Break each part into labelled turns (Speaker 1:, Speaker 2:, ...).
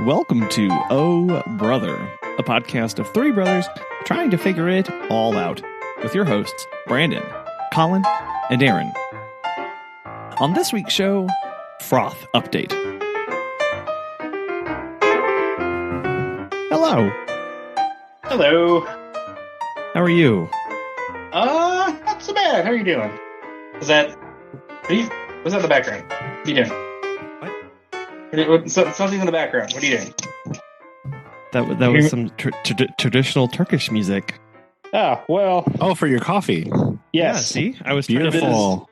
Speaker 1: welcome to Oh Brother, a podcast of three brothers trying to figure it all out, with your hosts, Brandon, Collin, and Aaron. On this week's show, Froth Update. Hello.
Speaker 2: Hello.
Speaker 1: How are you?
Speaker 2: Not so bad. How are you doing? Was that the background? What are you doing? Something in the background. What are you doing?
Speaker 1: That was some traditional Turkish music.
Speaker 2: Oh, well.
Speaker 3: Oh, for your coffee.
Speaker 2: Yes.
Speaker 1: Yeah, see? I was
Speaker 3: Beautiful.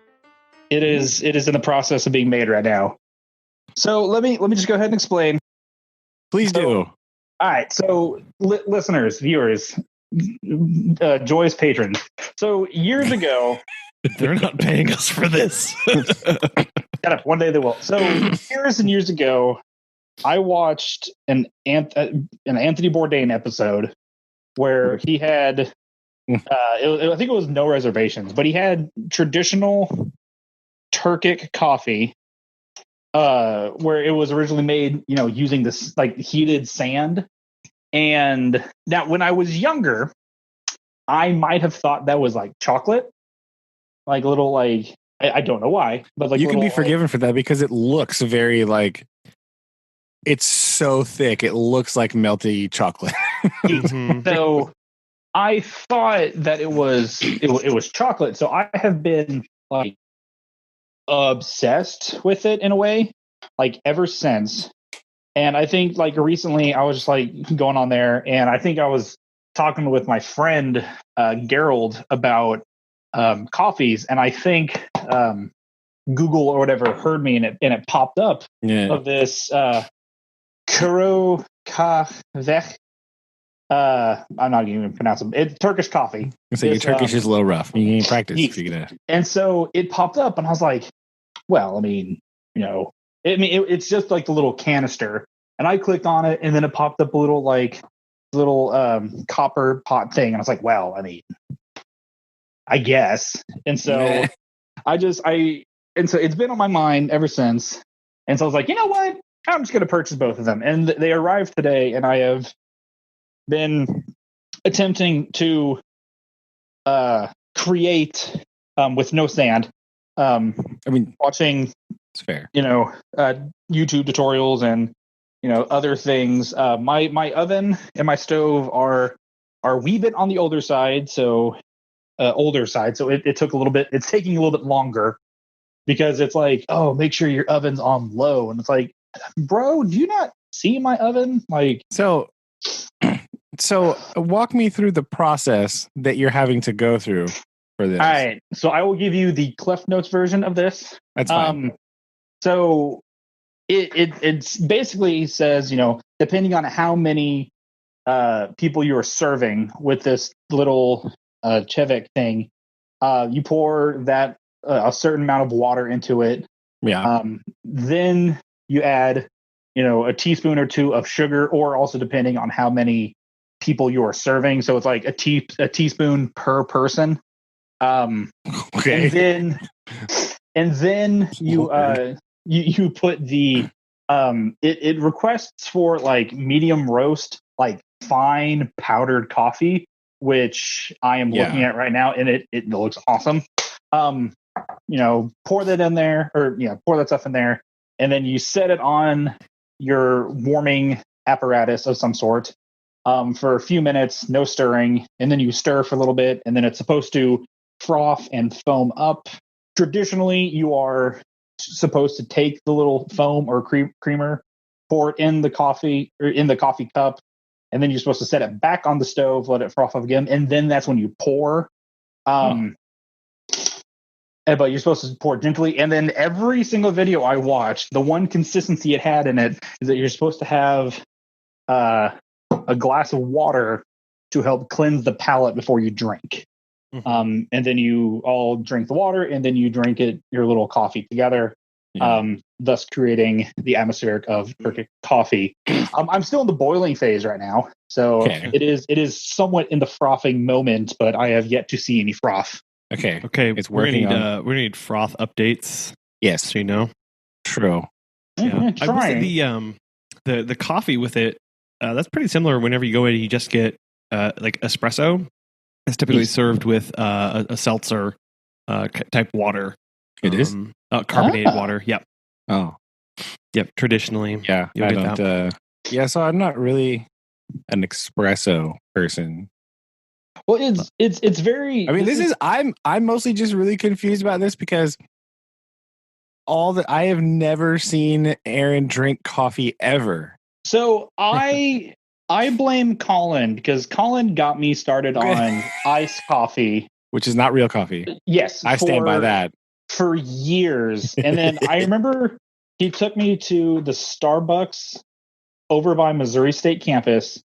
Speaker 2: It is in the process of being made right now. So let me just go ahead and explain.
Speaker 3: Please do.
Speaker 2: All right. So listeners, viewers, Joy's patrons. So years ago,
Speaker 1: They're not paying us for this.
Speaker 2: shut up. One day they will. So years and years ago, I watched an Anthony Bourdain episode where he had, I think it was No Reservations, but he had traditional Turkic coffee, where it was originally made, using this like heated sand. And now, when I was younger, I might have thought that was like chocolate, like a little like. I don't know why, but like
Speaker 3: you can be forgiven for that because it looks very like it's so thick. It looks like melty chocolate.
Speaker 2: So I thought that it was chocolate. So I have been like obsessed with it in a way, like ever since. And I think like recently I was just like going on there, and I think I was talking with my friend Gerald about coffees, and I think Google or whatever heard me, and it popped up of this Kuro Kahveh. I'm not even pronounce it. It's Turkish coffee.
Speaker 3: So your Turkish is a little rough. You need practice if you're gonna.
Speaker 2: And so it popped up, and I was like, well, I mean, it's just like the little canister, and I clicked on it, and then it popped up a little copper pot thing, and I was like, well, I mean, I guess. And so so it's been on my mind ever since. And so I was like, you know what? I'm just going to purchase both of them. And they arrived today, and I have been attempting to create with no sand. Watching,
Speaker 3: it's fair.
Speaker 2: YouTube tutorials and other things. My oven and my stove are a wee bit on the older side, so it took a little bit. It's taking a little bit longer because it's like, oh, make sure your oven's on low, and it's like, bro, do you not see my oven? Like,
Speaker 3: so walk me through the process that you're having to go through for this.
Speaker 2: All right, so I will give you the Cliff Notes version of this.
Speaker 3: That's fine.
Speaker 2: So it's basically says, depending on how many people you are serving with this little Chevik thing, you pour that a certain amount of water into it.
Speaker 3: Yeah.
Speaker 2: Then you add, a teaspoon or two of sugar, or also depending on how many people you are serving. So it's like a teaspoon per person.
Speaker 3: Okay.
Speaker 2: And then you put the it requests for like medium roast, like fine powdered coffee, which I am looking at right now, and it looks awesome. Pour that in there, or pour that stuff in there, and then you set it on your warming apparatus of some sort for a few minutes, no stirring, and then you stir for a little bit, and then it's supposed to froth and foam up. Traditionally, you are supposed to take the little foam or creamer, pour it in the coffee or in the coffee cup, and then you're supposed to set it back on the stove, let it froth up again, and then that's when you pour. But you're supposed to pour gently. And then every single video I watched, the one consistency it had in it is that you're supposed to have a glass of water to help cleanse the palate before you drink. Mm-hmm. And then you all drink the water, and then you drink your little coffee together, thus creating the atmospheric of Turkish coffee. I'm still in the boiling phase right now, so it is somewhat in the frothing moment, but I have yet to see any froth.
Speaker 3: Okay.
Speaker 1: It's working. We need froth updates.
Speaker 3: Yes.
Speaker 1: So
Speaker 3: True.
Speaker 1: Yeah. I will say the coffee with it, that's pretty similar. Whenever you go in, you just get like espresso. It's typically served with a seltzer type water.
Speaker 3: It is
Speaker 1: carbonated water. Yep.
Speaker 3: Oh,
Speaker 1: yep. Traditionally,
Speaker 3: yeah.
Speaker 1: you'll
Speaker 3: I
Speaker 1: get
Speaker 3: don't.
Speaker 1: that.
Speaker 3: Yeah, so I'm not really an espresso person.
Speaker 2: Well, it's very.
Speaker 3: I mean, I'm mostly just really confused about this because I have never seen Aaron drink coffee ever.
Speaker 2: So I blame Collin because Collin got me started on iced coffee,
Speaker 3: which is not real coffee.
Speaker 2: Yes,
Speaker 3: I stand by that
Speaker 2: for years. And then I remember he took me to the Starbucks over by Missouri State campus,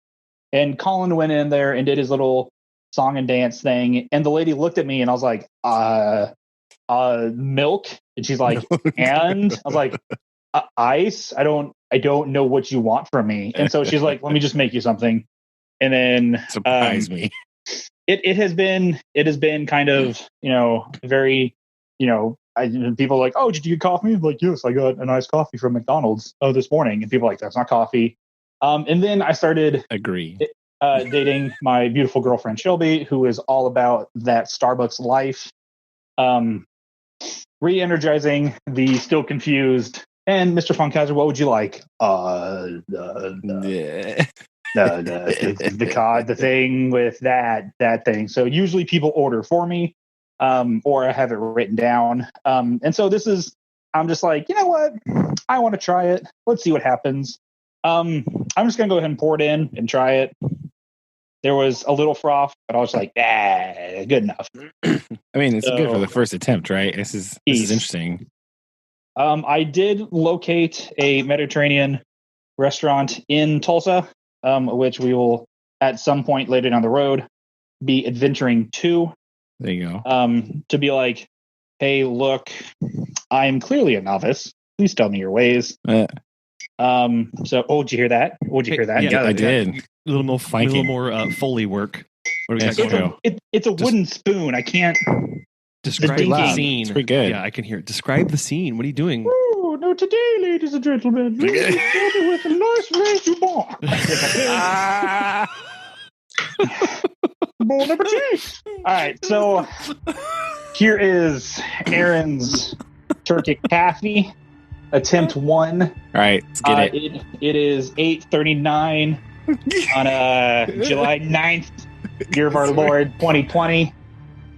Speaker 2: and Collin went in there and did his little song and dance thing. And the lady looked at me, and I was like, milk. And she's like, and I was like, ice. I don't know what you want from me. And so she's like, let me just make you something. And then
Speaker 3: surprise me.
Speaker 2: It has been kind of, very, people are like, oh, did you get coffee? I'm like, yes, I got a nice coffee from McDonald's this morning. And people are like, that's not coffee. And then I started dating my beautiful girlfriend Shelby, who is all about that Starbucks life. Re-energizing the still confused. And Mr. Funkhauser, what would you like? The thing with that thing. So usually people order for me, or I have it written down. And so I'm just like, you know what? I want to try it. Let's see what happens. I'm just gonna go ahead and pour it in and try it. There was a little froth, but I was like, good enough.
Speaker 3: I mean, it's good for the first attempt, right? This is interesting.
Speaker 2: I did locate a Mediterranean restaurant in Tulsa, which we will at some point later down the road be adventuring to.
Speaker 3: There you go.
Speaker 2: To be like, hey, look, I'm clearly a novice. Please tell me your ways. Did you hear that? Did you hear that?
Speaker 3: Yeah, I did.
Speaker 1: A little more Foley work.
Speaker 2: It's a wooden spoon. I can't
Speaker 1: describe the scene.
Speaker 3: It's pretty good.
Speaker 1: Yeah, I can hear it. Describe the scene. What are you doing?
Speaker 2: Oh, no, today, ladies and gentlemen, with a nice range bar. Bon appetit. All right, so here is Aaron's Turkish coffee. Attempt 1.
Speaker 3: All right, let's get it.
Speaker 2: It is 8:39 on July 9th, year of our Lord 2020.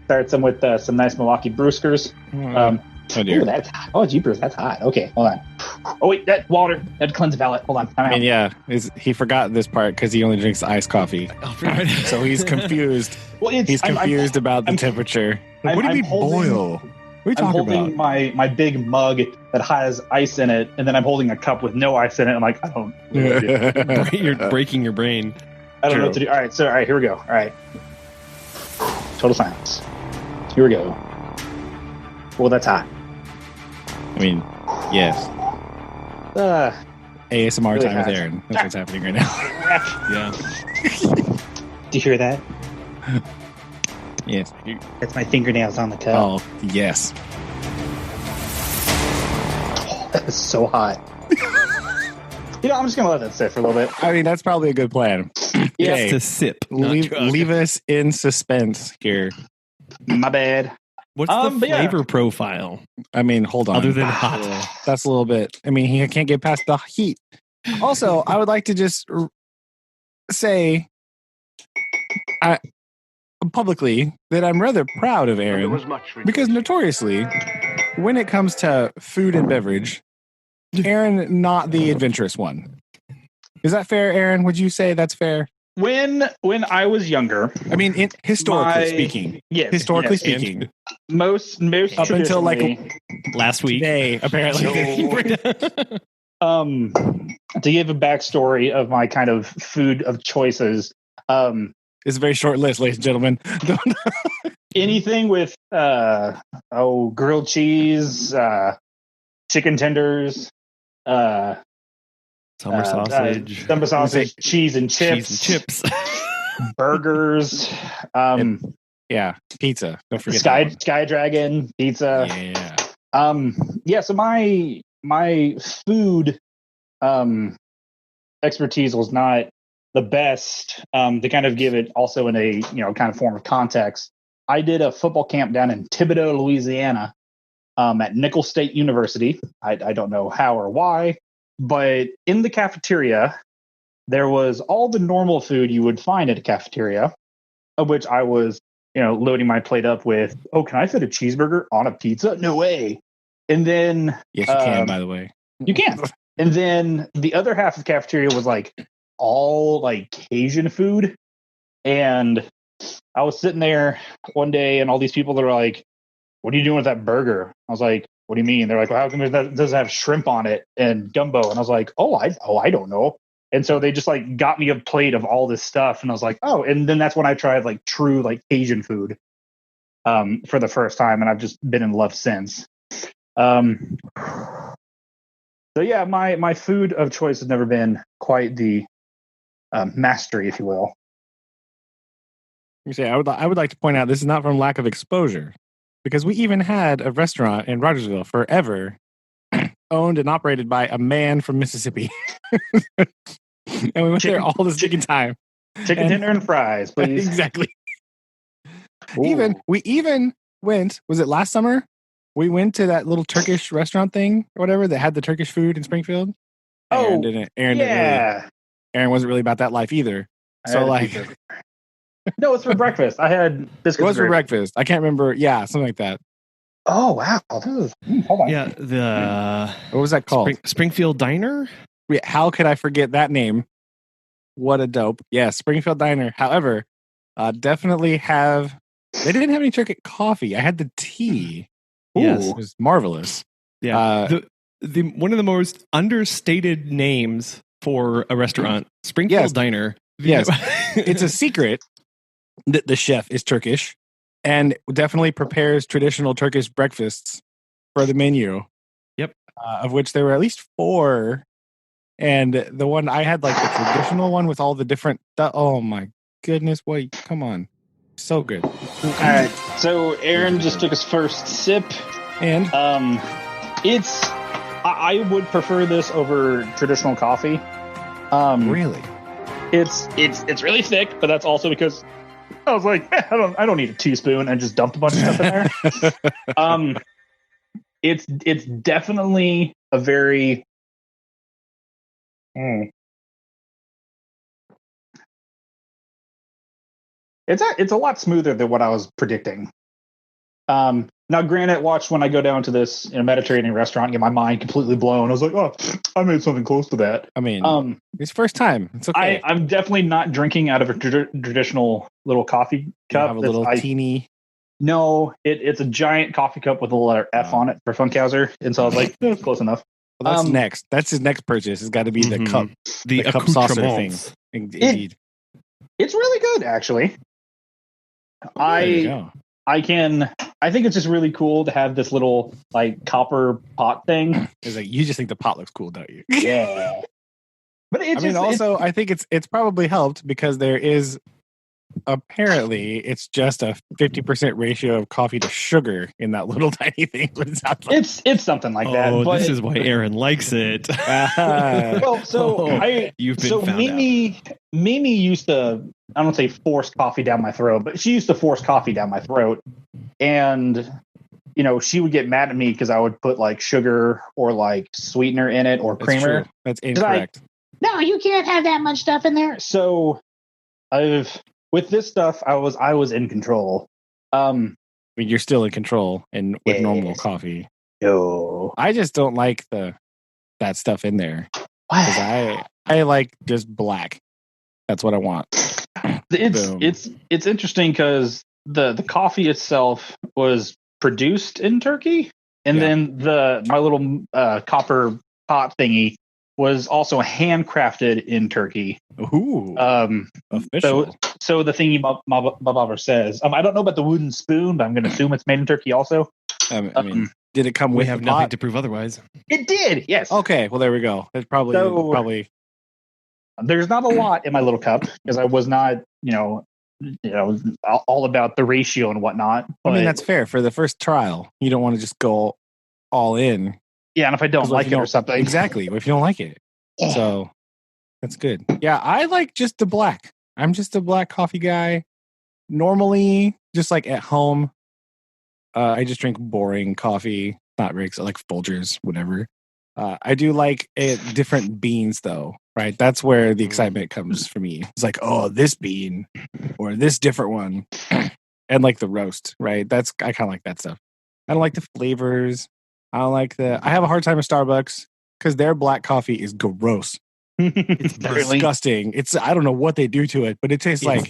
Speaker 2: Starts them with some nice Milwaukee Brewskers.
Speaker 3: Oh dear.
Speaker 2: Ooh, that's hot. Oh, jeepers, that's hot. Okay, hold on. Oh wait, that water, that cleanse palate. Hold on.
Speaker 3: I mean, yeah, he forgot this part because he only drinks iced coffee. So he's confused. He's confused about the temperature. What do you mean boil? What are you talking about?
Speaker 2: my big mug that has ice in it, and then I'm holding a cup with no ice in it. I'm like, I don't know what to do.
Speaker 1: You're breaking your brain.
Speaker 2: I don't know what to do. All right, here we go. All right. Total silence. Here we go. Well, that's hot.
Speaker 3: I mean, yes. ASMR
Speaker 2: really
Speaker 3: time
Speaker 2: hot.
Speaker 3: with Aaron. That's what's happening right now.
Speaker 1: Yeah.
Speaker 2: Do you hear that?
Speaker 3: Yes.
Speaker 2: That's my fingernails on the cup.
Speaker 3: Oh, yes.
Speaker 2: Oh, that is so hot. I'm just going to let that sit for a little bit.
Speaker 3: I mean, that's probably a good plan.
Speaker 1: Yes, to sip.
Speaker 3: Leave us in suspense here.
Speaker 2: My bad.
Speaker 1: What's the flavor profile?
Speaker 3: I mean, hold on.
Speaker 1: Other than hot.
Speaker 3: That's a little bit. I mean, he can't get past the heat. Also, I would like to just say publicly that I'm rather proud of Aaron because notoriously, when it comes to food and beverage, Aaron not the adventurous one. Is that fair, Aaron? Would you say that's fair?
Speaker 2: When I was younger,
Speaker 3: I mean, historically speaking, historically speaking,
Speaker 2: most
Speaker 3: up until like
Speaker 1: last week,
Speaker 3: today, apparently.
Speaker 2: To give a backstory of my kind of food of choices,
Speaker 3: it's a very short list, ladies and gentlemen.
Speaker 2: Anything with grilled cheese, chicken tenders,
Speaker 1: summer sausage,
Speaker 2: cheese and chips, burgers,
Speaker 3: pizza. Don't forget
Speaker 2: Sky Dragon pizza.
Speaker 3: Yeah.
Speaker 2: So my food expertise was not the best. To kind of give it also in a kind of form of context, I did a football camp down in Thibodaux, Louisiana, at Nicholls State University. I don't know how or why, but in the cafeteria there was all the normal food you would find at a cafeteria, of which I was loading my plate up with. Oh, can I fit a cheeseburger on a pizza? No way. And then
Speaker 3: yes, you can. By the way,
Speaker 2: you can. And then the other half of the cafeteria was like all like Cajun food. And I was sitting there one day and all these people that were like, what are you doing with that burger? I was like, what do you mean? They're like, well, how come it doesn't have shrimp on it and gumbo? And I was like, I don't know. And so they just like got me a plate of all this stuff. And I was like, oh, and then that's when I tried like true like Cajun food for the first time. And I've just been in love since. So yeah, my food of choice has never been quite the mastery, if you will.
Speaker 3: You say I would like to point out this is not from lack of exposure, because we even had a restaurant in Rogersville forever, owned and operated by a man from Mississippi, and we went there all this stinking time.
Speaker 2: Chicken tender and fries, please.
Speaker 3: Exactly. We even went. Was it last summer? We went to that little Turkish restaurant thing or whatever that had the Turkish food in Springfield. Aaron wasn't really about that life either. So like,
Speaker 2: no, it's for breakfast. I had biscuits.
Speaker 3: It was for breakfast. I can't remember. Yeah, something like that.
Speaker 2: Oh wow! Hold on.
Speaker 1: Yeah,
Speaker 3: what was that called?
Speaker 1: Springfield Diner.
Speaker 3: How could I forget that name? What a dope! Yeah, Springfield Diner. However, definitely have. They didn't have any Turkish coffee. I had the tea. Yes, it was marvelous.
Speaker 1: Yeah, the one of the most understated names for a restaurant, Springfield Diner.
Speaker 3: Yes, it's a secret that the chef is Turkish and definitely prepares traditional Turkish breakfasts for the menu.
Speaker 1: Yep,
Speaker 3: of which there were at least 4, and the one I had, like the traditional one with all the different. Oh my goodness! Wait, come on. So good.
Speaker 2: All right. So Aaron just took his first sip,
Speaker 3: and
Speaker 2: I would prefer this over traditional coffee.
Speaker 3: Really?
Speaker 2: It's really thick, but that's also because I was like, I don't need a teaspoon, and just dumped a bunch of stuff in there. It's definitely a very It's a lot smoother than what I was predicting. Now, granted, watch when I go down to this Mediterranean restaurant and get my mind completely blown. I was like, oh, I made something close to that.
Speaker 3: I mean, it's first time. It's okay.
Speaker 2: I'm definitely not drinking out of a traditional little coffee cup.
Speaker 3: You have a little teeny.
Speaker 2: No, it's a giant coffee cup with a letter F on it for Funkhauser. And so I was like, it's close enough.
Speaker 3: Well, that's next. That's his next purchase. It's got to be the cup. The cup saucer thing. Indeed.
Speaker 2: It's really good, actually. I think it's just really cool to have this little like copper pot thing.
Speaker 3: It's like, you just think the pot looks cool, don't you?
Speaker 2: Yeah. But
Speaker 3: I think it's probably helped because there is apparently it's just a 50% ratio of coffee to sugar in that little tiny thing.
Speaker 2: It's something like that.
Speaker 1: Oh, this is why Aaron likes it.
Speaker 2: Well,
Speaker 1: you've been found
Speaker 2: Mimi used to, I don't say force coffee down my throat, but she used to force coffee down my throat. And, she would get mad at me because I would put like sugar or like sweetener in it or creamer.
Speaker 3: That's incorrect.
Speaker 2: No, you can't have that much stuff in there. So with this stuff, I was in control.
Speaker 3: You're still in control with normal coffee.
Speaker 2: No.
Speaker 3: I just don't like that stuff in there. Because I like just black. That's what I want.
Speaker 2: It's interesting because the coffee itself was produced in Turkey, and then my little copper pot thingy was also handcrafted in Turkey.
Speaker 3: Ooh, official.
Speaker 2: So the thingy Baba says, I don't know about the wooden spoon, but I'm going to assume it's made in Turkey also.
Speaker 3: I mean, did it come with?
Speaker 1: We have nothing to prove otherwise.
Speaker 2: It did. Yes.
Speaker 3: Okay. Well, there we go. It's probably.
Speaker 2: There's not a lot in my little cup because I was not, all about the ratio and whatnot.
Speaker 3: I mean, that's fair for the first trial. You don't want to just go all in.
Speaker 2: Yeah, and if I don't like it or something,
Speaker 3: exactly. If you don't like it, so That's good. Yeah, I like just the black. I'm just a black coffee guy. Normally, just like at home, I just drink boring coffee. Not very like Folgers, whatever. I do like different beans, though. Right, that's where the excitement comes for me. It's like, oh, this bean or this different one, and like the roast. Right, I kind of like that stuff. I don't like the flavors. I have a hard time with Starbucks because their black coffee is gross. It's disgusting. I don't know what they do to it, but it tastes like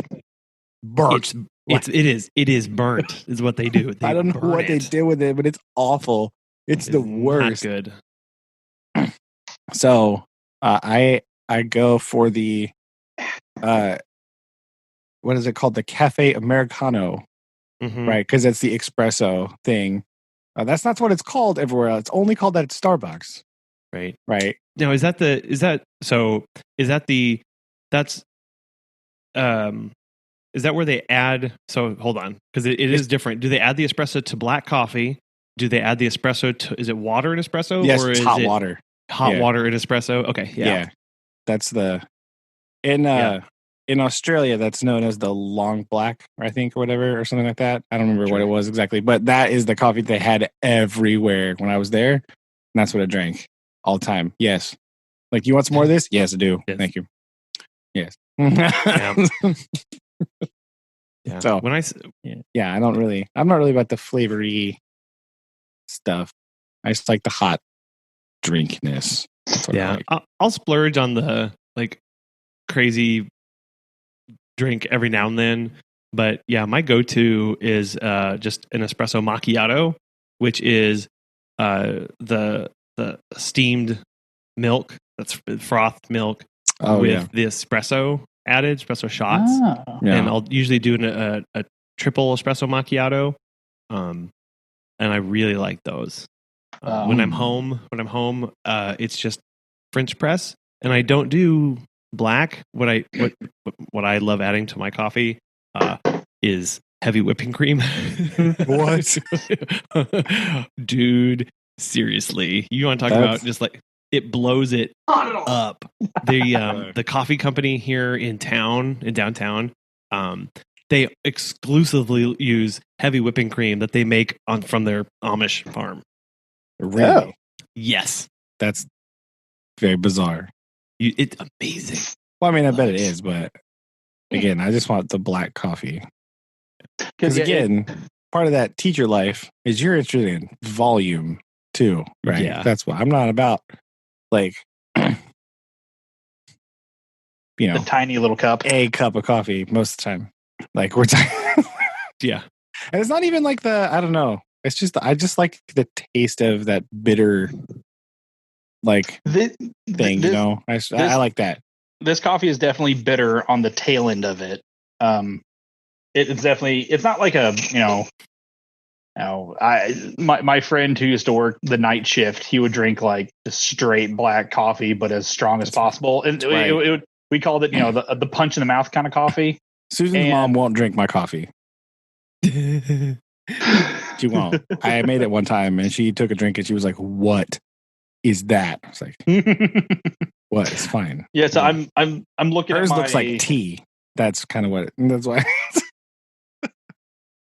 Speaker 3: burnt.
Speaker 1: It is burnt is what they do.
Speaker 3: I don't know what they did with it, but it's awful. It's the worst.
Speaker 1: Not good.
Speaker 3: So I go for the what is it called? The Cafe Americano, right? Because it's the espresso thing. That's not what it's called everywhere else. It's only called that at Starbucks.
Speaker 1: Right.
Speaker 3: Now,
Speaker 1: is that where they add? So hold on, because it is different. Do they add the espresso to black coffee? Do they add the espresso to? Is it water in espresso?
Speaker 3: Yes,
Speaker 1: or
Speaker 3: it's
Speaker 1: is
Speaker 3: hot
Speaker 1: it
Speaker 3: water.
Speaker 1: Hot water in espresso. Okay, yeah.
Speaker 3: That's in Australia. That's known as the long black, I think, or whatever, or something like that. I don't remember what it was exactly, but that is the coffee they had everywhere when I was there, and that's what I drank all the time. Yes, like you want some more of this? Yes, I do. Yes. Thank you. Yes.
Speaker 1: Yeah.
Speaker 3: So
Speaker 1: when
Speaker 3: I'm not really about the flavory stuff. I just like the hot drinkness.
Speaker 1: Yeah, I'll splurge on the like crazy drink every now and then, but yeah, my go-to is just an espresso macchiato, which is the steamed milk, that's froth milk with the espresso added, espresso shots. And I'll usually do a triple espresso macchiato, and I really like those. When I'm home, it's just French press, and I don't do black. What I love adding to my coffee is heavy whipping cream.
Speaker 3: What?
Speaker 1: Dude, seriously, you want to talk about just like it blows it up. The coffee company here in downtown, they exclusively use heavy whipping cream that they make from their Amish farm.
Speaker 3: Really?
Speaker 2: Oh.
Speaker 1: Yes.
Speaker 3: That's very bizarre.
Speaker 1: It's amazing.
Speaker 3: Well, I mean, I bet it is, but again, I just want the black coffee. Because again, part of that teacher life is you're interested in volume too, right?
Speaker 1: Yeah.
Speaker 3: That's why I'm not about like,
Speaker 2: the tiny little cup.
Speaker 3: A cup of coffee most of the time. Like we're
Speaker 1: yeah.
Speaker 3: And it's not even like I don't know. It's just I just like the taste of that bitter thing, I like that.
Speaker 2: This coffee is definitely bitter on the tail end of it. It's not like my friend who used to work the night shift, he would drink like the straight black coffee, but as strong as possible. And we called it, the punch in the mouth kind of coffee.
Speaker 3: Susan's mom won't drink my coffee. She won't. I made it one time and she took a drink and she was like, "What is that?" I was like, "What? It's fine."
Speaker 2: Yeah, so I'm looking
Speaker 3: Hers
Speaker 2: at
Speaker 3: looks like tea. That's kind of that's why.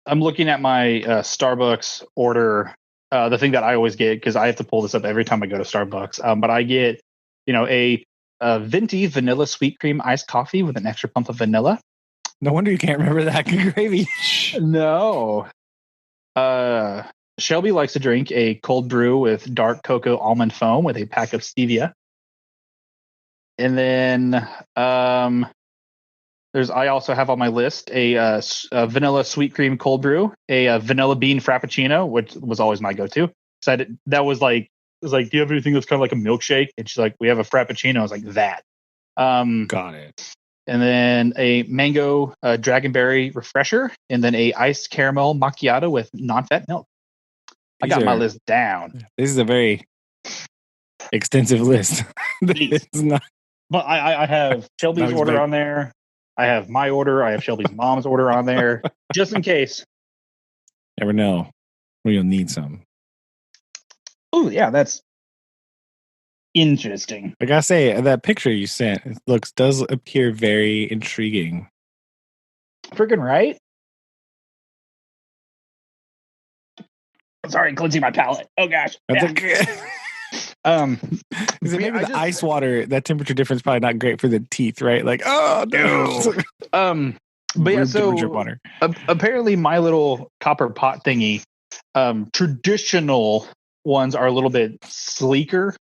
Speaker 2: I'm looking at my Starbucks order, the thing that I always get, because I have to pull this up every time I go to Starbucks. But I get, a venti vanilla sweet cream iced coffee with an extra pump of vanilla.
Speaker 3: No wonder you can't remember that. Good gravy.
Speaker 2: No. Shelby likes to drink a cold brew with dark cocoa almond foam with a pack of stevia. And then I also have on my list a vanilla sweet cream cold brew, a vanilla bean frappuccino, which was always my go-to. So that was like, do you have anything that's kind of like a milkshake? And she's like, we have a frappuccino. I was like, that.
Speaker 3: Got it.
Speaker 2: And then a mango dragonberry refresher, and then a iced caramel macchiato with non-fat milk. I got my list down.
Speaker 3: This is a very extensive list. It's not.
Speaker 2: But I have Shelby's order on there. I have my order. I have Shelby's mom's order on there, just in case.
Speaker 3: Never know when you'll need some.
Speaker 2: Oh yeah, that's interesting.
Speaker 3: I gotta say, that picture you sent does appear very intriguing.
Speaker 2: Freaking right. Sorry, cleansing my palate. Oh gosh.
Speaker 3: That's
Speaker 2: Yeah.
Speaker 3: okay. Maybe the ice water, that temperature difference probably not great for the teeth, right? Like, oh no.
Speaker 2: But yeah, so
Speaker 3: water.
Speaker 2: Apparently my little copper pot thingy, traditional ones are a little bit sleeker,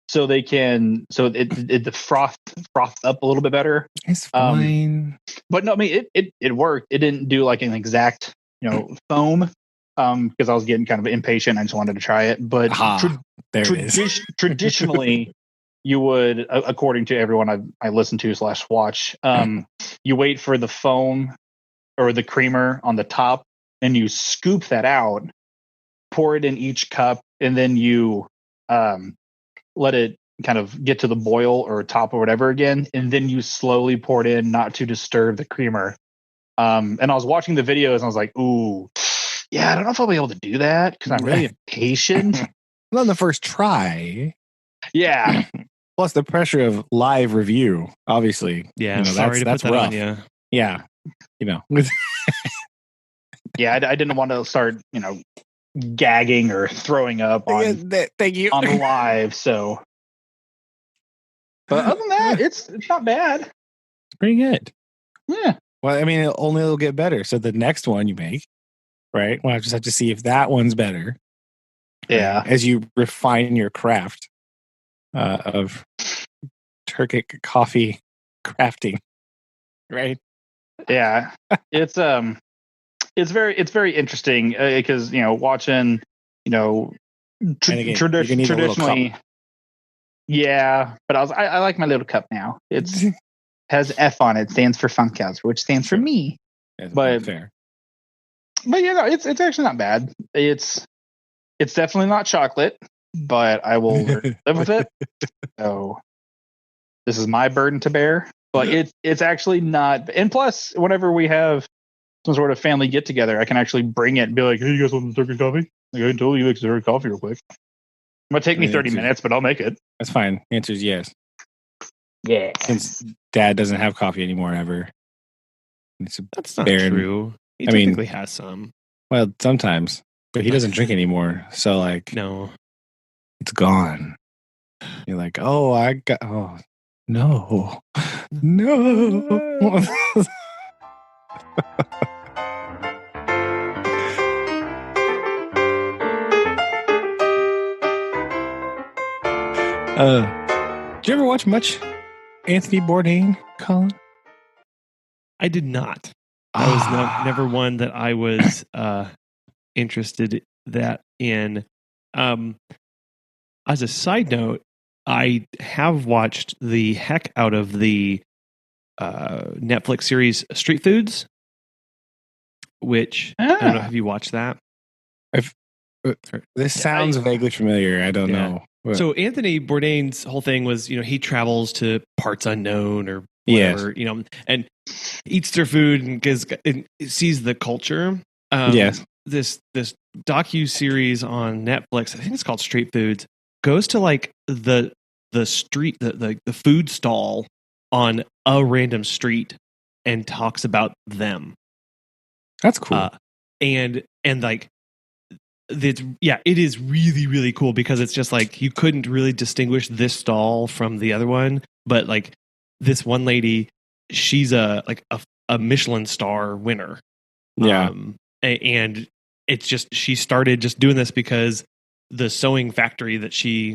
Speaker 2: so they can the froth up a little bit better.
Speaker 3: It's fine.
Speaker 2: But no, I mean it worked. It didn't do like an exact foam. Because I was getting kind of impatient. I just wanted to try it. But traditionally, you would, according to everyone I listen to / watch, you wait for the foam or the creamer on the top, and you scoop that out, pour it in each cup, and then you let it kind of get to the boil or top or whatever again, and then you slowly pour it in, not to disturb the creamer. And I was watching the videos, and I was like, ooh. Yeah, I don't know if I'll be able to do that because I'm really impatient.
Speaker 3: Not on the first try.
Speaker 2: Yeah.
Speaker 3: Plus the pressure of live review, obviously.
Speaker 1: Yeah, sorry that's
Speaker 3: rough.
Speaker 1: On you.
Speaker 3: Yeah,
Speaker 2: Yeah, I didn't want to start, gagging or throwing up on.
Speaker 3: Thank you
Speaker 2: on live. So, but other than that, it's not bad.
Speaker 3: It's pretty good.
Speaker 2: Yeah.
Speaker 3: Well, I mean, it'll get better. So the next one you make. Right. Well, I just have to see if that one's better.
Speaker 2: Yeah.
Speaker 3: Right? As you refine your craft of Turkish coffee crafting. Right.
Speaker 2: Yeah. It's very interesting because watching traditionally. Yeah, but I like my little cup now. It's has F on it, stands for Funkhauser, which stands for me.
Speaker 3: That's
Speaker 2: but
Speaker 3: fair.
Speaker 2: But it's actually not bad. It's definitely not chocolate, but I will live with it. So this is my burden to bear. But it's actually not. And plus, whenever we have some sort of family get together, I can actually bring it and be like, "Hey, you guys want some Turkish coffee? Like, I can totally make some Turkish coffee real quick. It might take me 30 minutes, but I'll make it."
Speaker 3: That's fine. The answer is yes.
Speaker 2: Yeah.
Speaker 3: Since Dad doesn't have coffee anymore ever.
Speaker 1: That's not true. He technically has some.
Speaker 3: Well, sometimes, but he doesn't drink anymore. So,
Speaker 1: no,
Speaker 3: it's gone. You're like, oh, no. Did you ever watch much Anthony Bourdain, Collin?
Speaker 1: I did not. That was never one that I was interested in. As a side note, I have watched the heck out of the Netflix series Street Foods, which I don't know. Have you watched that?
Speaker 3: This sounds vaguely familiar. I don't know.
Speaker 1: So Anthony Bourdain's whole thing was, he travels to parts unknown or whatever, and eats their food and sees the culture.
Speaker 3: Yes.
Speaker 1: This docu-series on Netflix, I think it's called Street Foods, goes to like the street, the food stall on a random street and talks about them.
Speaker 3: That's cool.
Speaker 1: And like, it is really, really cool because it's just like you couldn't really distinguish this stall from the other one, but like this one lady, she's a Michelin star winner.
Speaker 3: Yeah.
Speaker 1: And it's just, she started just doing this because the sewing factory that she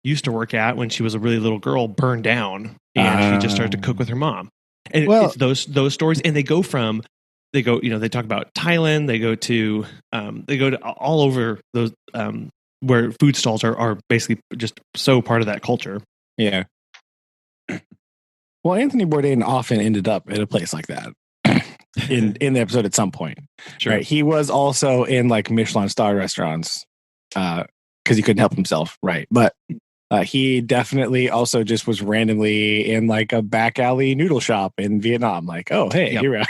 Speaker 1: used to work at when she was a really little girl burned down, and she just started to cook with her mom. And it's those stories, and they talk about Thailand, they go to all over those where food stalls are basically just so part of that culture.
Speaker 3: Yeah. Well, Anthony Bourdain often ended up at a place like that in the episode at some point.
Speaker 1: Sure.
Speaker 3: Right? He was also in like Michelin star restaurants because he couldn't help himself. Right. But He definitely also just was randomly in like a back alley noodle shop in Vietnam. Like, oh, hey,
Speaker 1: Yep.
Speaker 3: you're out.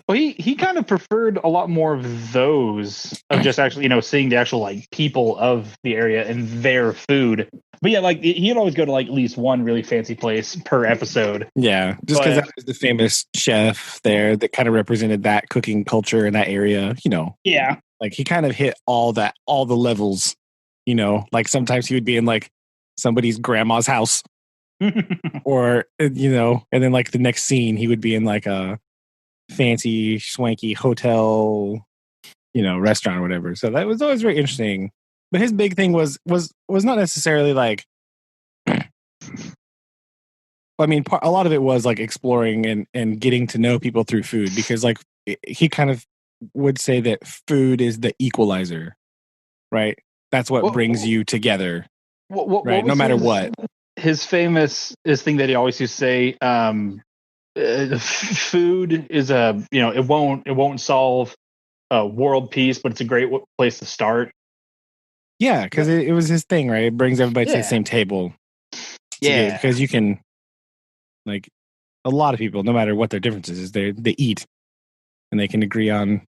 Speaker 2: Well, he kind of preferred a lot more of those of just actually, seeing the actual like people of the area and their food. But yeah, like he'd always go to like at least one really fancy place per episode.
Speaker 3: Yeah, just because
Speaker 2: But-
Speaker 3: that was the famous chef there that kind of represented that cooking culture in that area.
Speaker 2: Yeah.
Speaker 3: Like he kind of hit all the levels. Like sometimes he would be in like somebody's grandma's house, or and then like the next scene he would be in like a fancy swanky hotel, restaurant or whatever. So that was always very interesting. But his big thing was not necessarily like, I mean, a lot of it was like exploring and getting to know people through food, because like he kind of would say that food is the equalizer, right? That's what brings you together, right? No matter what.
Speaker 2: His thing that he always used to say, food is it won't solve world peace, but it's a great place to start.
Speaker 3: Yeah, because it was his thing, right? It brings everybody to the same table.
Speaker 2: Yeah,
Speaker 3: because you can, like, a lot of people, no matter what their differences is, they eat, and they can agree on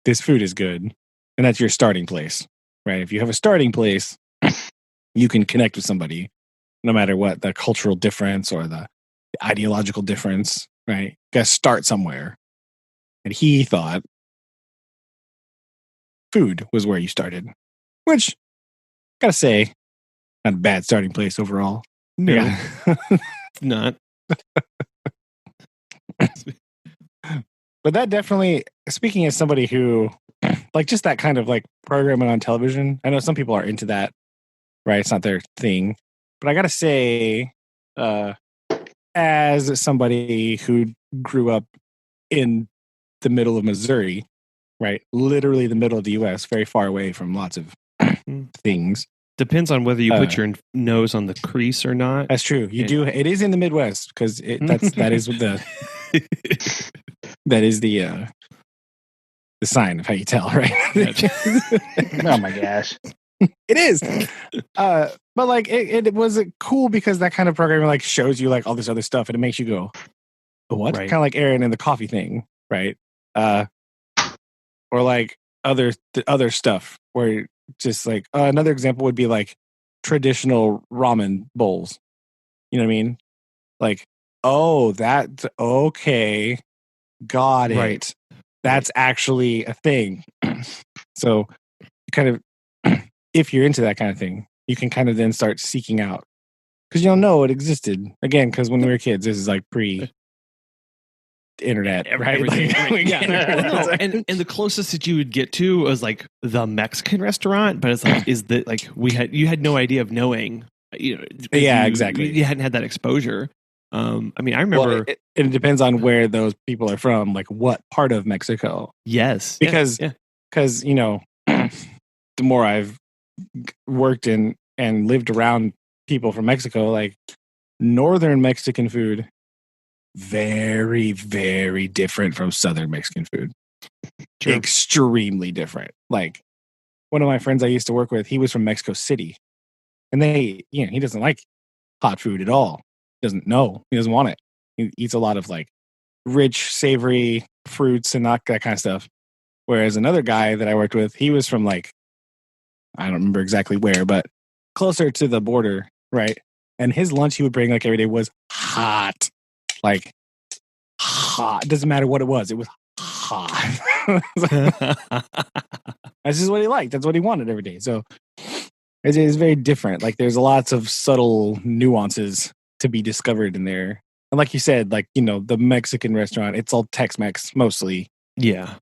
Speaker 3: this food is good, and that's your starting place, right? If you have a starting place, you can connect with somebody, no matter what the cultural difference or the ideological difference, right? You gotta start somewhere. And he thought food was where you started, which, gotta say, not a bad starting place overall.
Speaker 1: No,
Speaker 3: Yeah.
Speaker 1: not.
Speaker 3: But that definitely, speaking as somebody who, like, just that kind of like programming on television, I know some people are into that, right? It's not their thing. But I gotta say, as somebody who grew up in the middle of Missouri, right? Literally the middle of the US, very far away from lots of things.
Speaker 1: Depends on whether you put your nose on the crease or not.
Speaker 3: That's true. You do. It is in the Midwest, because that is the that is the sign of how you tell, right?
Speaker 2: Oh my gosh.
Speaker 3: It is. But like it was cool because that kind of programming like shows you like all this other stuff, and it makes you go, what?
Speaker 1: Right.
Speaker 3: Kind of like Aaron and the coffee thing, right? Or like other stuff where just like another example would be like traditional ramen bowls. You know what I mean? Like, oh, that's okay. Got it.
Speaker 1: Right.
Speaker 3: That's actually a thing. So kind of, if you're into that kind of thing, you can kind of then start seeking out, because you'll know it existed again. Because when we were kids, this is like pre-internet, right?
Speaker 1: Everything.
Speaker 3: Like,
Speaker 1: and the closest that you would get to was like the Mexican restaurant, but it's like you had no idea of knowing,
Speaker 3: exactly.
Speaker 1: You hadn't had that exposure. I mean, I remember.
Speaker 3: Well, it depends on where those people are from, like what part of Mexico.
Speaker 1: Yes,
Speaker 3: because the more I've worked in and lived around people from Mexico, like northern Mexican food, very, very different from southern Mexican food.
Speaker 1: Sure.
Speaker 3: Extremely different. Like one of my friends I used to work with, he was from Mexico City, and he doesn't like hot food at all. He doesn't want it. He eats a lot of like rich, savory fruits and that kind of stuff. Whereas another guy that I worked with, he was from like, I don't remember exactly where, but closer to the border, right? And his lunch he would bring like every day was hot. Like hot. Doesn't matter what it was hot. That's just what he liked. That's what he wanted every day. So it's very different. Like there's lots of subtle nuances to be discovered in there. And like you said, like, the Mexican restaurant, it's all Tex-Mex mostly.
Speaker 1: Yeah.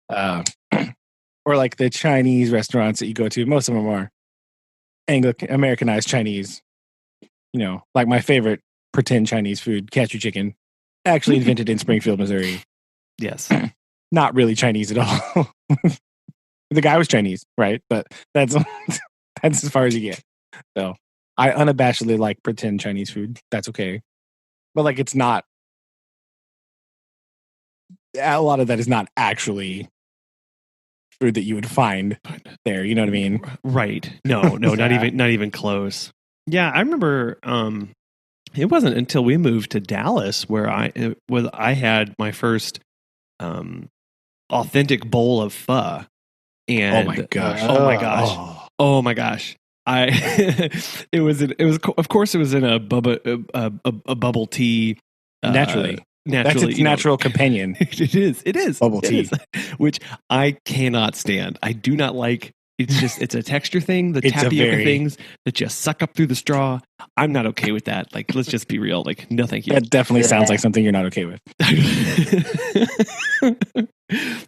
Speaker 3: Or like the Chinese restaurants that you go to, most of them are Americanized Chinese. Like my favorite pretend Chinese food, cashew chicken, actually invented in Springfield, Missouri.
Speaker 1: Yes.
Speaker 3: Not really Chinese at all. The guy was Chinese, right? But that's as far as you get. So I unabashedly like pretend Chinese food. That's okay. But like it's not, a lot of that is not actually food that you would find there. You know what I mean?
Speaker 1: Right. No, not even close. Yeah, I remember. It wasn't until we moved to Dallas where I had my first authentic bowl of pho. And
Speaker 3: oh my gosh!
Speaker 1: Oh my gosh! It was of course it was in a bubble tea.
Speaker 3: Naturally, that's its natural companion.
Speaker 1: It is
Speaker 3: bubble tea,
Speaker 1: which I cannot stand. I do not like. It's a texture thing. The tapioca things that just suck up through the straw. I'm not okay with that. Like, let's just be real. Like, no, thank you.
Speaker 3: That definitely sounds like something you're not okay with.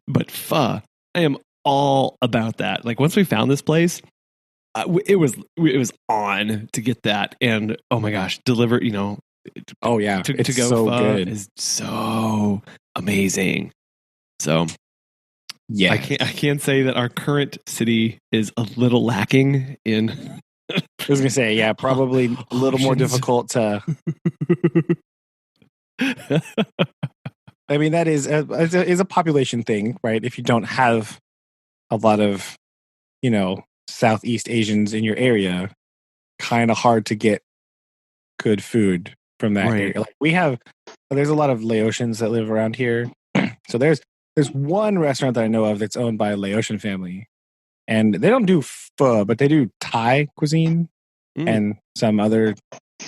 Speaker 1: But pho, I am all about that. Like, once we found this place, it was on to get that, and oh my gosh, deliver.
Speaker 3: Oh yeah,
Speaker 1: to
Speaker 3: it's
Speaker 1: go
Speaker 3: so
Speaker 1: pho
Speaker 3: good.
Speaker 1: is so amazing. So.
Speaker 3: Yeah,
Speaker 1: I can't say that our current city is a little lacking in.
Speaker 3: I was gonna say, yeah, probably a little more difficult to. I mean, that is a population thing, right? If you don't have a lot of, Southeast Asians in your area, kind of hard to get good food from that area. Like there's a lot of Laotians that live around here, so there's one restaurant that I know of that's owned by a Laotian family, and they don't do pho, but they do Thai cuisine and some other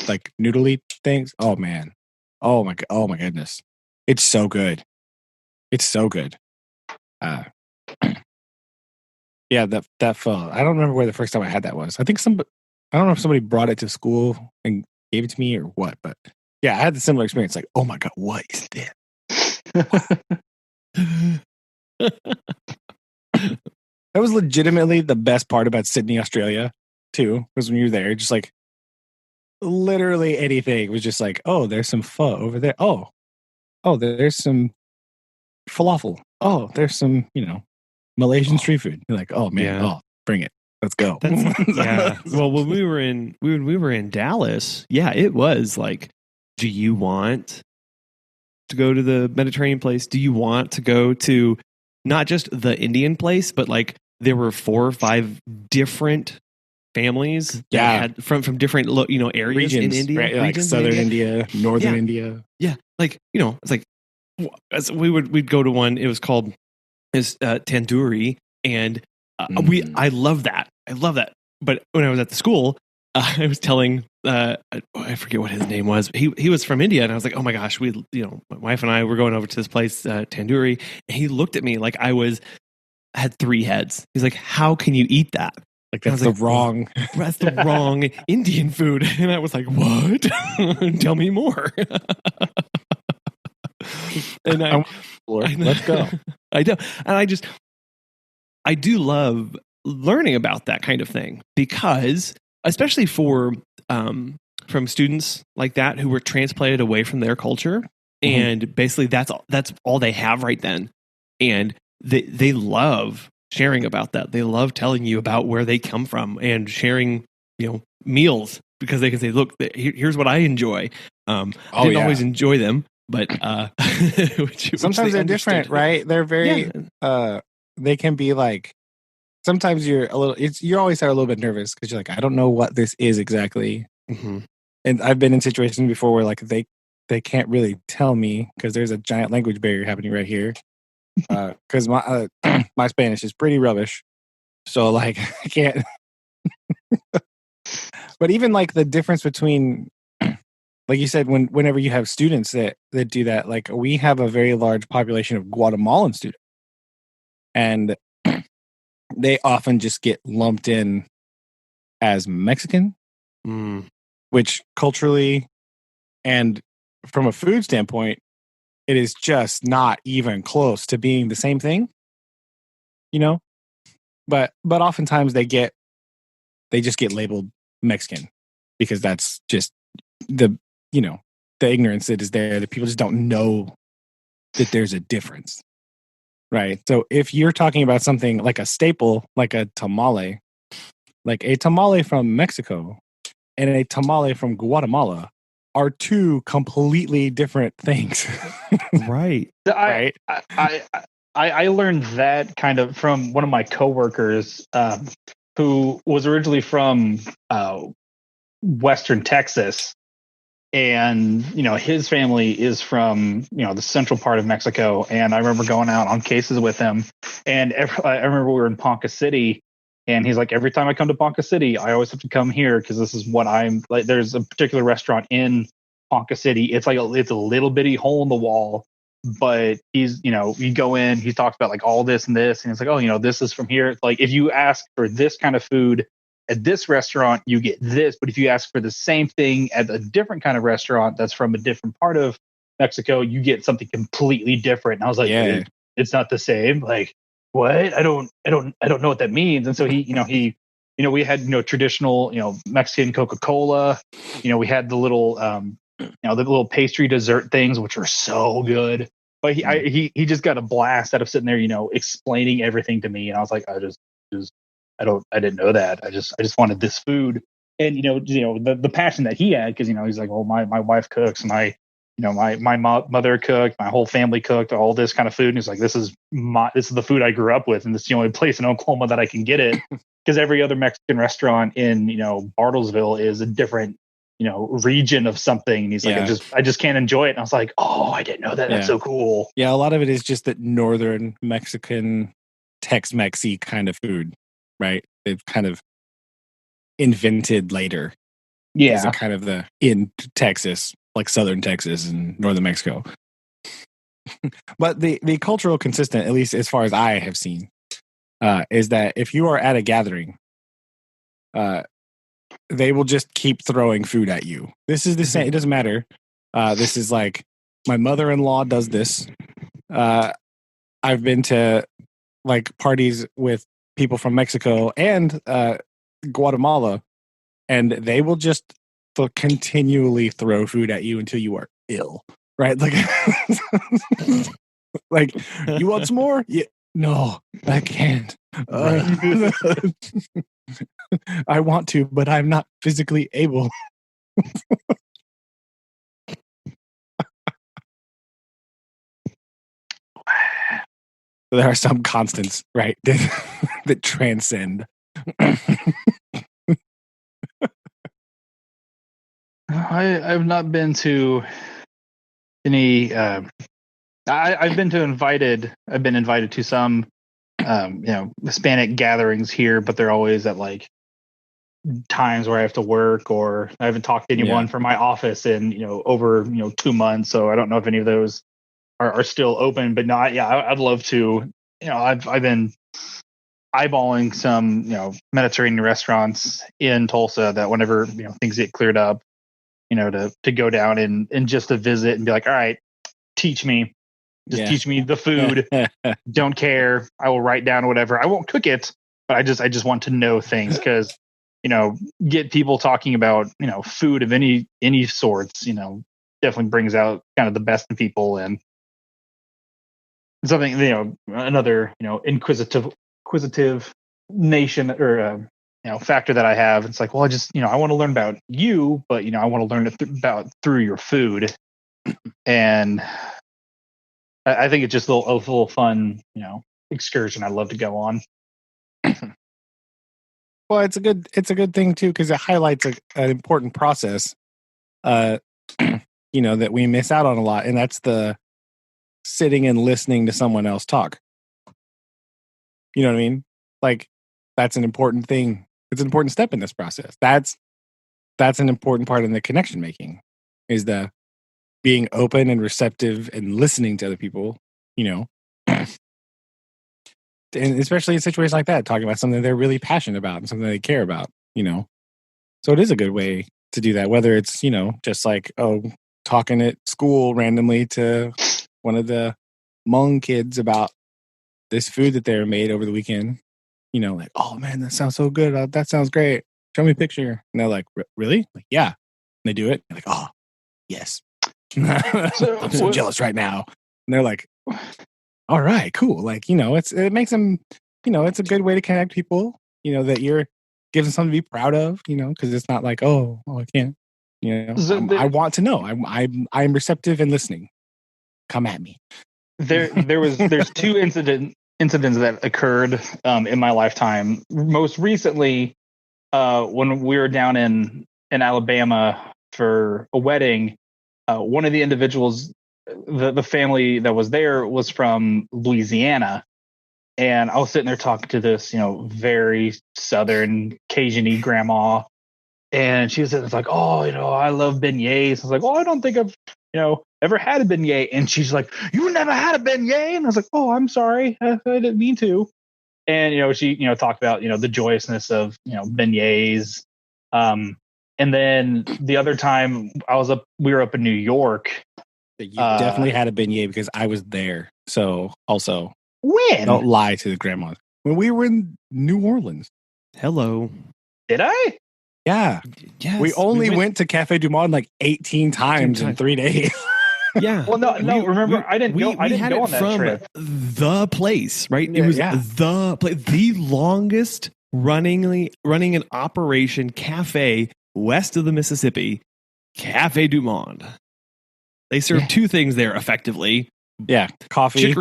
Speaker 3: like noodly things. Oh man, oh my goodness, it's so good. It's so good. Yeah, that pho. I don't remember where the first time I had that was. I think I don't know if somebody brought it to school and gave it to me or what, but yeah, I had the similar experience. Like, oh my god, what is this? That was legitimately the best part about Sydney, Australia, too, was when you're there, just like literally anything was just like, oh, there's some pho over there. Oh, there's some falafel. Oh, there's some, Malaysian street food. You're like, oh man, bring it. Let's go.
Speaker 1: Yeah. Well, when we were in Dallas, yeah, it was like, do you want to go to the Mediterranean place? Do you want to go to not just the Indian place, but like there were 4 or 5 different families that had from different areas regions, in India,
Speaker 3: right? Like southern India, northern India.
Speaker 1: Yeah, like it's like we'd go to one. It was called tandoori, and I love that. I love that. But when I was at the school, I was telling I forget what his name was. He was from India, and I was like, oh my gosh, my wife and I were going over to this place, tandoori, and he looked at me like I had 3 heads. He's like, how can you eat that?
Speaker 3: Like that's the wrong
Speaker 1: that's the wrong Indian food. And I was like, what? Tell me more. And
Speaker 3: let's go.
Speaker 1: I know. And I do love learning about that kind of thing, because especially from students like that who were transplanted away from their culture, and basically that's all they have right then, and they love sharing about that. They love telling you about where they come from and sharing meals, because they can say, look, here's what I enjoy. I didn't always enjoy them, but
Speaker 3: sometimes they're different, right? They're very they can be like, sometimes you're always a little bit nervous because you're like, I don't know what this is exactly. And I've been in situations before where like they can't really tell me because there's a giant language barrier happening right here. Because my Spanish is pretty rubbish, so like I can't. But even like the difference between, like you said, whenever you have students that do that, like we have a very large population of Guatemalan students, and they often just get lumped in as Mexican, which culturally and from a food standpoint, it is just not even close to being the same thing, But oftentimes they just get labeled Mexican because that's just the ignorance that is there, that people just don't know that there's a difference, right? So if you're talking about something like a staple, like a tamale from Mexico and a tamale from Guatemala are 2 completely different things.
Speaker 1: Right.
Speaker 2: Right. I learned that kind of from one of my coworkers who was originally from Western Texas. And, his family is from, the central part of Mexico. And I remember going out on cases with him. And I remember we were in Ponca City. And he's like, every time I come to Ponca City, I always have to come here because this is what I'm like. There's a particular restaurant in Ponca City. It's like it's a little bitty hole in the wall. But he's, you go in, he talks about like all this and this. And it's like, oh, this is from here. Like if you ask for this kind of food at this restaurant, you get this. But if you ask for the same thing at a different kind of restaurant that's from a different part of Mexico, you get something completely different. And I was like, it's not the same. Like, what? I don't know what that means. And so we had, traditional, Mexican Coca-Cola. We had the little, the little pastry dessert things, which are so good. But he just got a blast out of sitting there, explaining everything to me. And I was like, I didn't know that. I just wanted this food. And, the passion that he had, because, he's like, well, my wife cooks and my mother cooked, my whole family cooked all this kind of food. And he's like, this is the food I grew up with. And this is the only place in Oklahoma that I can get it. Because every other Mexican restaurant in, Bartlesville is a different, region of something. And he's like, I just can't enjoy it. And I was like, oh, I didn't know that. That's so cool.
Speaker 3: Yeah. A lot of it is just that northern Mexican Tex-Mexy kind of food. Right, they've kind of invented later.
Speaker 2: Yeah,
Speaker 3: as a kind of in Texas, like southern Texas and northern Mexico. But the cultural consistent, at least as far as I have seen, is that if you are at a gathering, they will just keep throwing food at you. This is the same. It doesn't matter. This is like my mother-in-law does this. I've been to like parties with people from Mexico and Guatemala, and they will just continually throw food at you until you are ill, right? Like, like you want some more? Yeah, no, I can't. I want to, but I'm not physically able. There are some constants, right, that transcend.
Speaker 2: I've not been to any. I've been invited to some, Hispanic gatherings here, but they're always at like times where I have to work, or I haven't talked to anyone from my office in over 2 months, so I don't know if any of those are still open. But no, I'd love to. I've been eyeballing some Mediterranean restaurants in Tulsa that whenever things get cleared up, to go down and just to visit and be like, all right, teach me the food. Don't care. I will write down whatever. I won't cook it, but I just want to know things, because get people talking about food of any sorts, definitely brings out kind of the best in people. And something, another, inquisitive nation or, factor that I have. It's like, well, I want to learn about you, but, I want to learn it through your food. And I think it's just a little fun, excursion I'd love to go on.
Speaker 3: Well, it's a good thing too, because it highlights an important process, that we miss out on a lot. And that's the sitting and listening to someone else talk. You know what I mean? Like, that's an important thing. It's an important step in this process. That's an important part in the connection making, is the being open and receptive and listening to other people, and especially in situations like that, talking about something they're really passionate about and something they care about, So it is a good way to do that, whether it's, just like, talking at school randomly to one of the Hmong kids about this food that they made over the weekend, like, oh man, that sounds so good. That sounds great. Show me a picture. And they're like, really? Like, yeah. And they do it. They're like, oh, yes. I'm so jealous right now. And they're like, all right, cool. Like, it makes them, it's a good way to connect people, that you're giving something to be proud of, because it's not like, oh, I can't, I want to know. I'm receptive and listening. Come at me.
Speaker 2: There's two incidents that occurred in my lifetime. Most recently, when we were down in in Alabama for a wedding. One of the individuals, the family that was there was from Louisiana. And I was sitting there talking to this, very Southern Cajun-y grandma. And she was like, oh, I love beignets. I was like, oh, I don't think I've, ever had a beignet. And she's like, you never had a beignet? And I was like, oh, I'm sorry. I didn't mean to. And, she, talked about, the joyousness of, beignets. And then the other time we were up in New York.
Speaker 3: You definitely had a beignet because I was there. So also,
Speaker 2: when?
Speaker 3: Don't lie to the grandmas. When we were in New Orleans.
Speaker 1: Hello.
Speaker 2: Did I?
Speaker 3: Yeah.
Speaker 1: Yes.
Speaker 3: We only went to Cafe Du Monde like 18 times in 3 days.
Speaker 1: Yeah.
Speaker 2: Well, no. Remember, I didn't go. I didn't go on that
Speaker 1: from
Speaker 2: trip.
Speaker 1: The place, right? It was the place, the longest running an operation cafe west of the Mississippi, Cafe Du Monde. They serve two things there effectively.
Speaker 3: Yeah, coffee,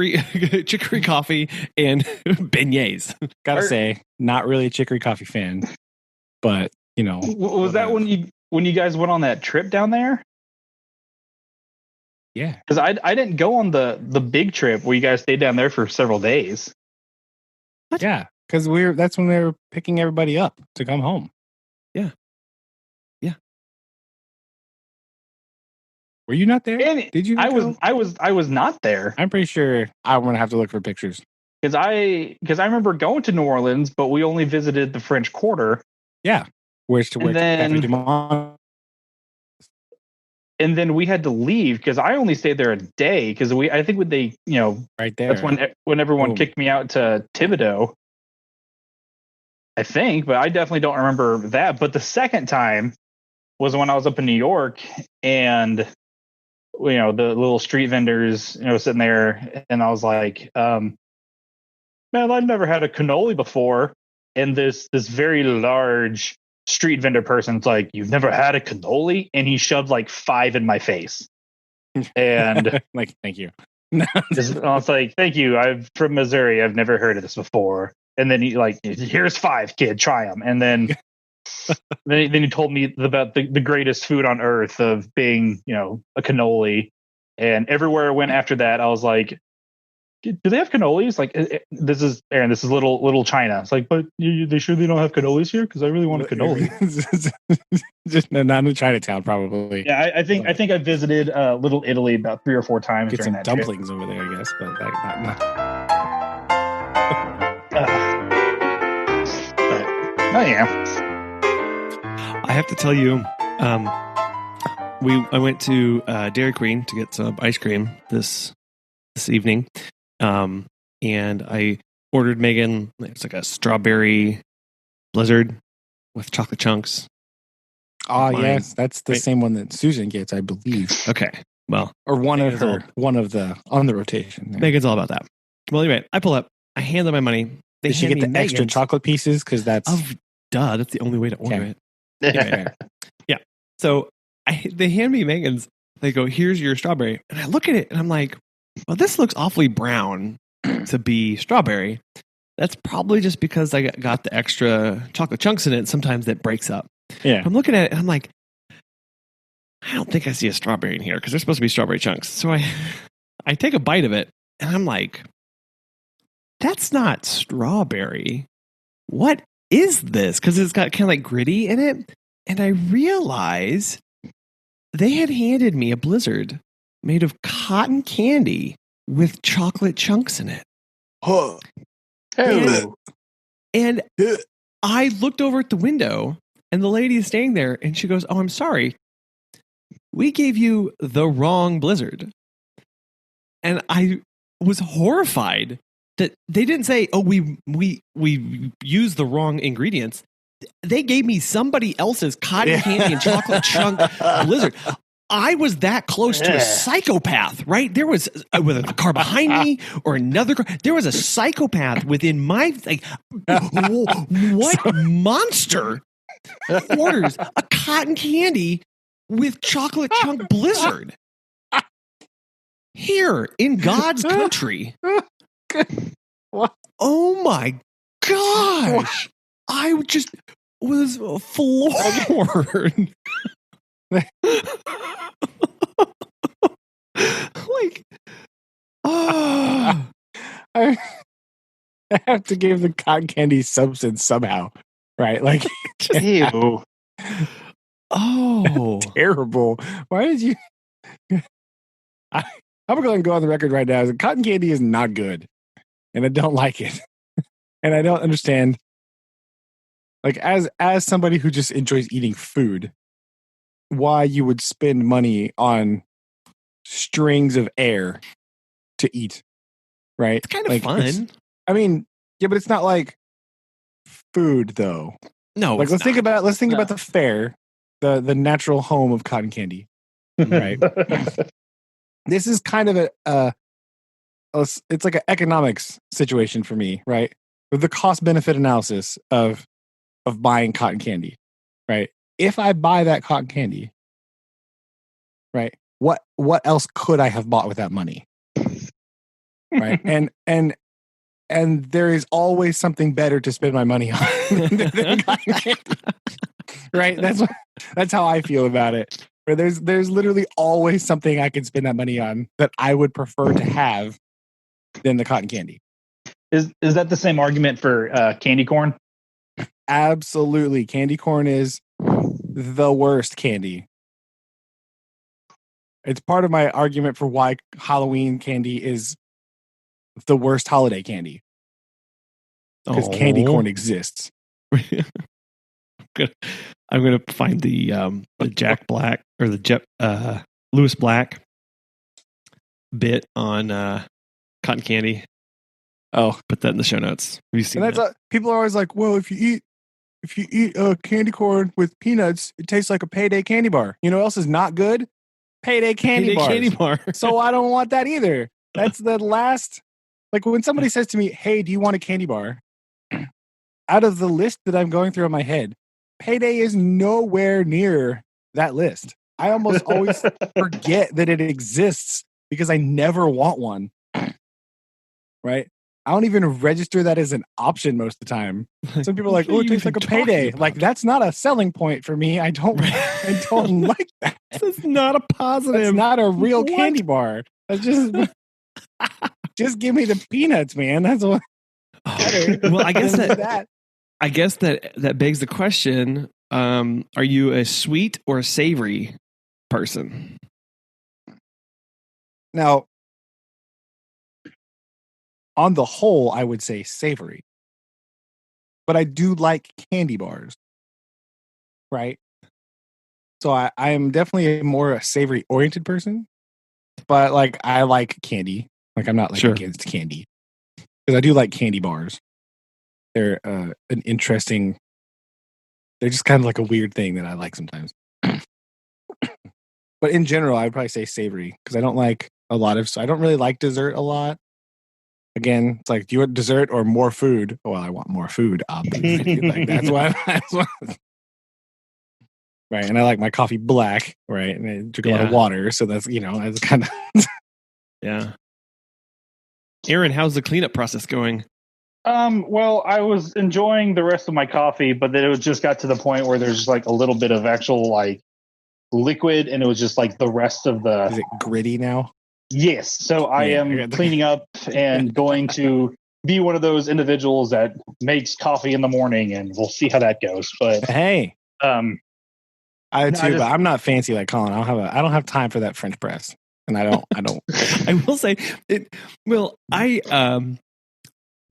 Speaker 1: chicory coffee, and beignets.
Speaker 3: Gotta say, not really a chicory coffee fan, but
Speaker 2: Was that when you guys went on that trip down there?
Speaker 3: Yeah,
Speaker 2: because I didn't go on the big trip where you guys stayed down there for several days.
Speaker 3: What? Yeah, because that's when they were picking everybody up to come home.
Speaker 1: Yeah.
Speaker 3: Were you not there?
Speaker 2: Did you? I was not there.
Speaker 3: I'm pretty sure I'm gonna have to look for pictures.
Speaker 2: Because I remember going to New Orleans, but we only visited the French Quarter.
Speaker 3: Yeah, and
Speaker 2: then we had to leave because I only stayed there a day because I think they
Speaker 3: right there.
Speaker 2: That's when everyone kicked me out to Thibodeau. I think, but I definitely don't remember that. But the second time was when I was up in New York and. The little street vendors, sitting there, and I was like, man, I've never had a cannoli before. And this very large street vendor person's like, you've never had a cannoli? And he shoved like 5 in my face. And
Speaker 3: like, thank you.
Speaker 2: I was like, thank you. I'm from Missouri. I've never heard of this before. And then he here's 5, kid, try them. And then then he told me about the greatest food on earth of being, a cannoli. And everywhere I went after that, I was like, do they have cannolis? Like, this is Aaron, this is little China. It's like, but they sure they don't have cannolis here? Because I really want a cannoli.
Speaker 3: Just not in Chinatown, probably.
Speaker 2: Yeah, I think I visited Little Italy about 3 or 4 times.
Speaker 3: Get
Speaker 2: during
Speaker 3: some
Speaker 2: that
Speaker 3: dumplings
Speaker 2: trip.
Speaker 3: over there, I guess. But
Speaker 2: yeah.
Speaker 1: I have to tell you, I went to Dairy Queen to get some ice cream this evening, and I ordered Megan. It's like a strawberry blizzard with chocolate chunks.
Speaker 3: Oh yes, that's the same one that Susan gets, I believe.
Speaker 1: Okay, well,
Speaker 3: or one of the on the rotation.
Speaker 1: Yeah. Megan's all about that. Well, anyway, I pull up. I hand them my money.
Speaker 3: Did she get the extra chocolate pieces? Because that's
Speaker 1: that's the only way to order it. Yeah. So they hand me Megan's. They go, here's your strawberry. And I look at it and I'm like, well, this looks awfully brown to be strawberry. That's probably just because I got the extra chocolate chunks in it. Sometimes that breaks up.
Speaker 3: Yeah.
Speaker 1: I'm looking at it and I'm like, I don't think I see a strawberry in here because there's supposed to be strawberry chunks. So I take a bite of it and I'm like, that's not strawberry. What is this? Because it's got kind of like gritty in it. And I realize they had handed me a blizzard made of cotton candy with chocolate chunks in it.
Speaker 3: Huh.
Speaker 1: And I looked over at the window and the lady is staying there and she goes, oh, I'm sorry. We gave you the wrong blizzard. And I was horrified that they didn't say, oh, we used the wrong ingredients. They gave me somebody else's cotton candy and chocolate chunk blizzard. I was that close to a psychopath, right? There was whether a car behind me or another car. There was a psychopath within my what monster orders a cotton candy with chocolate chunk blizzard here in God's country? Oh my gosh! I just was floored. Like, oh,
Speaker 3: I have to give the cotton candy substance somehow, right? Like,
Speaker 2: Ew.
Speaker 1: oh,
Speaker 3: terrible. Why did you? I'm going to go on the record right now. Cotton candy is not good, and I don't like it, and I don't understand. Like, as somebody who just enjoys eating food, why you would spend money on strings of air to eat, right?
Speaker 1: it's kind of fun.
Speaker 3: I mean, yeah, but it's not like food though.
Speaker 1: No,
Speaker 3: like let's think about the fair, the natural home of cotton candy, right? This is kind of it's like an economics situation for me, right? With the cost benefit analysis of buying cotton candy, right? If I buy that cotton candy, right, what else could I have bought with that money, right? and there is always something better to spend my money on than cotton candy, right? That's how I feel about it. Where there's literally always something I can spend that money on that I would prefer to have than the cotton candy.
Speaker 2: Is that the same argument for candy corn?
Speaker 3: Absolutely. Candy corn is the worst candy. It's part of my argument for why Halloween candy is the worst holiday candy. Because candy corn exists.
Speaker 1: I'm gonna find the Jack Black or the Lewis Black bit on cotton candy.
Speaker 3: Oh,
Speaker 1: put that in the show notes. Have you seen
Speaker 3: and
Speaker 1: that?
Speaker 3: People are always like, well, if you eat candy corn with peanuts, it tastes like a Payday candy bar. You know what else is not good? Payday candy bars. So I don't want that either. That's the last. Like when somebody says to me, hey, do you want a candy bar? Out of the list that I'm going through in my head, Payday is nowhere near that list. I almost always forget that it exists because I never want one. Right? I don't even register that as an option most of the time. Some people are like, oh, it tastes like a Payday. Like, that's not a selling point for me. I don't like that.
Speaker 1: That's not a positive.
Speaker 3: It's not a real candy bar. That's just give me the peanuts, man. That's what.
Speaker 1: Well, I guess that begs the question, are you a sweet or a savory person?
Speaker 3: Now, on the whole, I would say savory. But I do like candy bars. Right? So I am definitely more a savory oriented person. But like I like candy. Like I'm not like against candy. Because I do like candy bars. They're an interesting. They're just kind of like a weird thing that I like sometimes. But in general, I'd probably say savory because I don't like a lot of. So I don't really like dessert a lot. Again, it's like, do you want dessert or more food? Well, I want more food, obviously. Like that's why. Right, and I like my coffee black, right, and I drink a lot of water, so that's that's kind of.
Speaker 1: Yeah. Aaron, how's the cleanup process going?
Speaker 2: Well, I was enjoying the rest of my coffee, but then it was just got to the point where there's like a little bit of actual like liquid, and it was just like the rest of the.
Speaker 3: Is it gritty now?
Speaker 2: Yes. So I am cleaning up and going to be one of those individuals that makes coffee in the morning, and we'll see how that goes. But
Speaker 3: hey, I do too, but I'm not fancy like Collin. I don't have time for that French press, and I don't.
Speaker 1: I will say it. Well,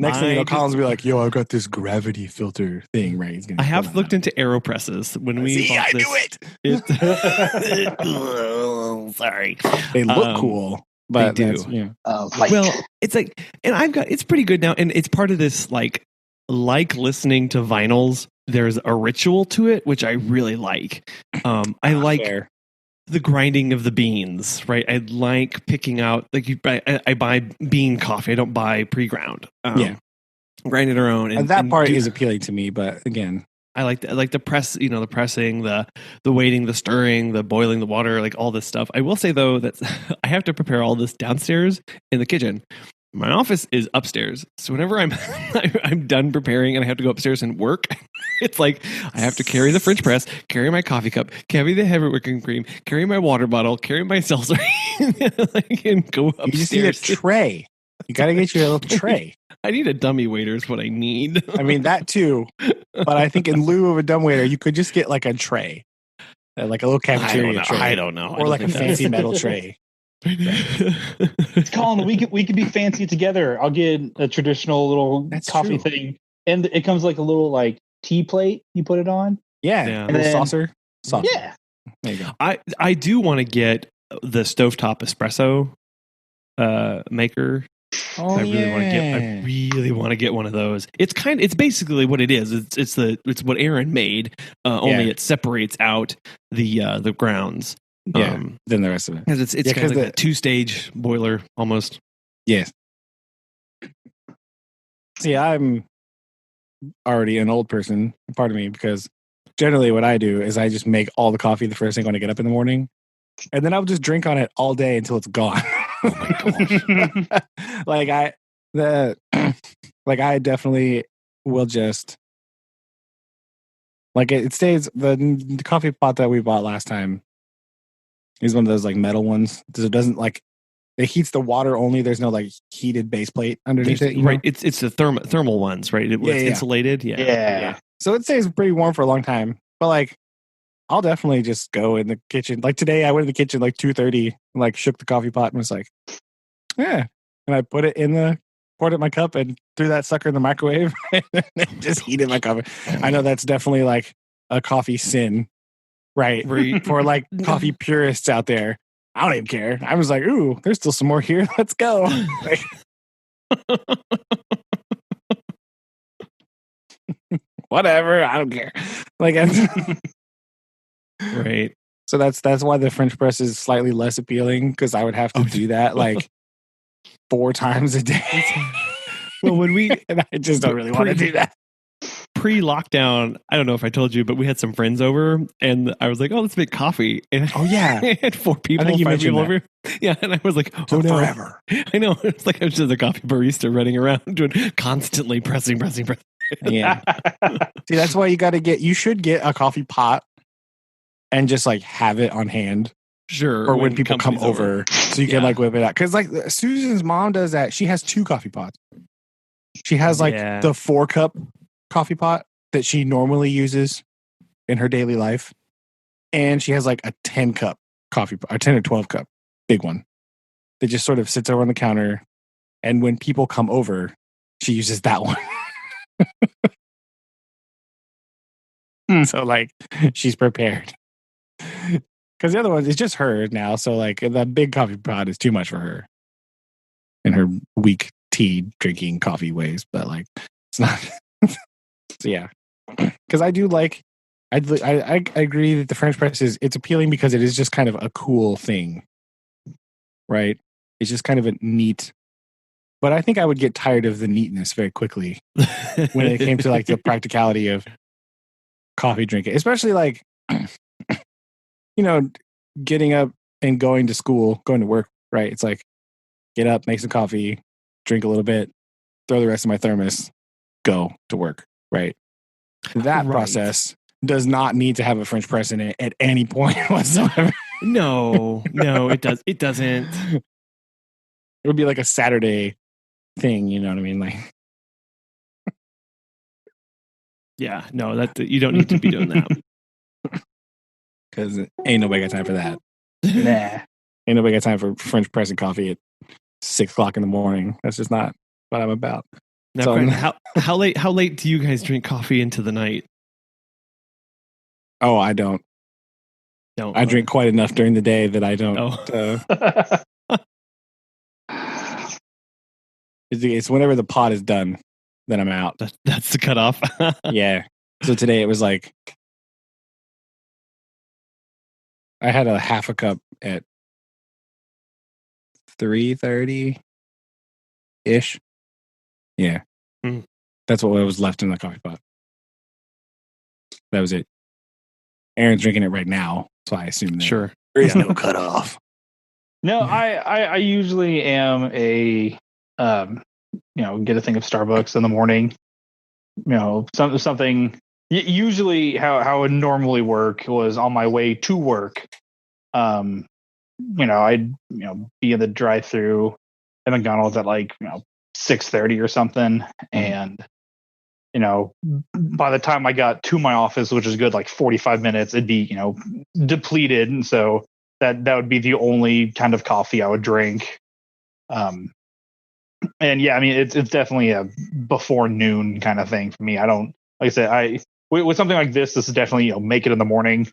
Speaker 3: Next thing you know, Collin's will be like, "Yo, I've got this gravity filter thing, right?" He's gonna
Speaker 1: I have looked into AeroPresses when we.
Speaker 3: See, I knew
Speaker 1: it. Sorry,
Speaker 3: they look cool, but
Speaker 1: they do. Well, it's like, and it's pretty good now, and it's part of this like listening to vinyls. There's a ritual to it, which I really like. I like. Fair. The grinding of the beans, right? I like picking out, like I buy bean coffee. I don't buy pre-ground. Grind it our own.
Speaker 3: And that part is appealing to me, but again,
Speaker 1: I like the press, the pressing, the waiting, the stirring, the boiling the water, like all this stuff. I will say though that I have to prepare all this downstairs in the kitchen. My office is upstairs, so whenever I'm done preparing and I have to go upstairs and work, it's like I have to carry the French press, carry my coffee cup, carry the heavy whipping cream, carry my water bottle, carry my seltzer, and go upstairs.
Speaker 3: You just need a tray. You got to get you a little tray.
Speaker 1: I need a dummy waiter is what I need.
Speaker 3: I mean, that too. But I think in lieu of a dumb waiter, you could just get like a tray. Like a little cafeteria tray.
Speaker 1: I don't know.
Speaker 3: Or like a fancy metal tray.
Speaker 2: Colin, we could be fancy together. I'll get a traditional little coffee thing. And it comes like a little like tea plate you put it on.
Speaker 3: Yeah. A little saucer.
Speaker 2: Yeah.
Speaker 3: There you go.
Speaker 1: I do want to get the stovetop espresso maker.
Speaker 3: Oh,
Speaker 1: I really want to get one of those. It's basically what it is. It's what Aaron made. Only it separates out the grounds.
Speaker 3: Then the rest of it.
Speaker 1: Because it's kind of like a 2-stage boiler almost.
Speaker 3: Yes. See, I'm already an old person, pardon me, because generally what I do is I just make all the coffee the first thing when I get up in the morning, and then I'll just drink on it all day until it's gone.
Speaker 1: Oh my gosh.
Speaker 3: I definitely will just like it stays the coffee pot that we bought last time is one of those like metal ones. It doesn't like it heats the water only. There's no like heated base plate underneath it.
Speaker 1: Right. It's the thermal ones, right? It's insulated.
Speaker 2: Yeah.
Speaker 3: So it stays pretty warm for a long time. But like I'll definitely just go in the kitchen. Like today I went in the kitchen like 2:30 and like shook the coffee pot and was like, yeah. And I put it poured it in my cup and threw that sucker in the microwave and just heated my coffee. I know that's definitely like a coffee sin, right? For like coffee purists out there. I don't even care. I was like, ooh, there's still some more here. Let's go. Like, whatever. I don't care. Like,
Speaker 1: right.
Speaker 3: So that's why the French press is slightly less appealing because I would have to do that like 4 times a day.
Speaker 1: Well, when
Speaker 3: and I just don't really want to do that.
Speaker 1: Pre-lockdown, I don't know if I told you, but we had some friends over, and I was like, "Oh, let's make coffee." And I had 4 people, 5 people over. Yeah, and I was like, "Oh no!"
Speaker 3: Forever.
Speaker 1: I know. It's like I was just a coffee barista running around, doing constantly pressing.
Speaker 3: Yeah. See, that's why you should get a coffee pot and just like have it on hand.
Speaker 1: Sure.
Speaker 3: Or when people come over, so you can like whip it out. Because like Susan's mom does that. She has 2 coffee pots. She has like the 4-cup coffee pot that she normally uses in her daily life, and she has like a 10-cup coffee pot, or 10 or 12-cup big one that just sort of sits over on the counter. And when people come over, she uses that one. So like she's prepared. Because the other one is just her now. So like the big coffee pot is too much for her in her weak tea drinking coffee ways. But like it's not. So yeah. Because I do like I agree that the French press it's appealing because it is just kind of a cool thing. Right? It's just kind of a neat. But I think I would get tired of the neatness very quickly when it came to like the practicality of coffee drinking, especially like, you know, getting up and going to work, right? It's like, get up, make some coffee, drink a little bit, throw the rest of my thermos, go to work, right? That process does not need to have a French press in it at any point whatsoever.
Speaker 1: No, it doesn't.
Speaker 3: It would be like a Saturday thing, you know what I mean? Like,
Speaker 1: yeah, no, that you don't need to be doing that.
Speaker 3: Because ain't nobody got time for that.
Speaker 2: Nah.
Speaker 3: Ain't nobody got time for French pressing coffee at 6 o'clock in the morning. That's just not what I'm about.
Speaker 1: Now,
Speaker 3: So,
Speaker 1: Craig, how late do you guys drink coffee into the night?
Speaker 3: oh, I don't. I drink quite enough during the day that I don't. It's whenever the pot is done, then I'm out.
Speaker 1: That's the cutoff.
Speaker 3: Yeah. So today it was like I had a half a cup at 3:30 ish. Yeah.
Speaker 1: Mm.
Speaker 3: That's what was left in the coffee pot. That was it. Aaron's drinking it right now, so I assume that
Speaker 1: Sure.
Speaker 3: there is no cutoff.
Speaker 2: No, I usually am a get a thing of Starbucks in the morning. Something. Usually, how it would normally work was on my way to work. I'd be in the drive-through at McDonald's at 6:30 or something, and by the time I got to my office, which is good 45 minutes, it'd be depleted, and so that would be the only kind of coffee I would drink. And yeah, I mean it's definitely a before noon kind of thing for me. I don't, like I said, with something like this is definitely make it in the morning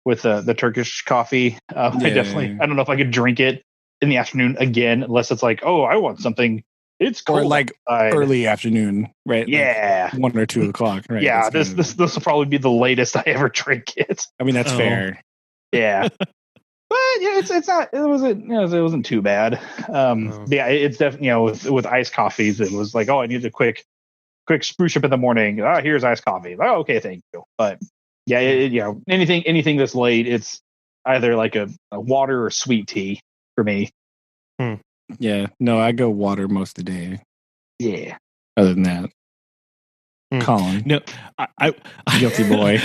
Speaker 2: with the Turkish coffee. I don't know if I could drink it in the afternoon again, unless it's I want something. It's cold,
Speaker 3: or early afternoon, right?
Speaker 2: Yeah,
Speaker 3: 1 or 2 o'clock, right?
Speaker 2: Yeah, this will probably be the latest I ever drink it.
Speaker 3: I mean, that's fair.
Speaker 2: Yeah, but yeah, it wasn't too bad. Yeah, it's definitely with iced coffees, it was I need a quick spruce up in the morning. Here's iced coffee. Oh, okay, thank you. But yeah, anything this late, it's either a water or sweet tea for me.
Speaker 3: Yeah, no, I go water most of the day.
Speaker 2: Yeah.
Speaker 3: Other than that, Collin.
Speaker 1: No, I
Speaker 3: guilty boy.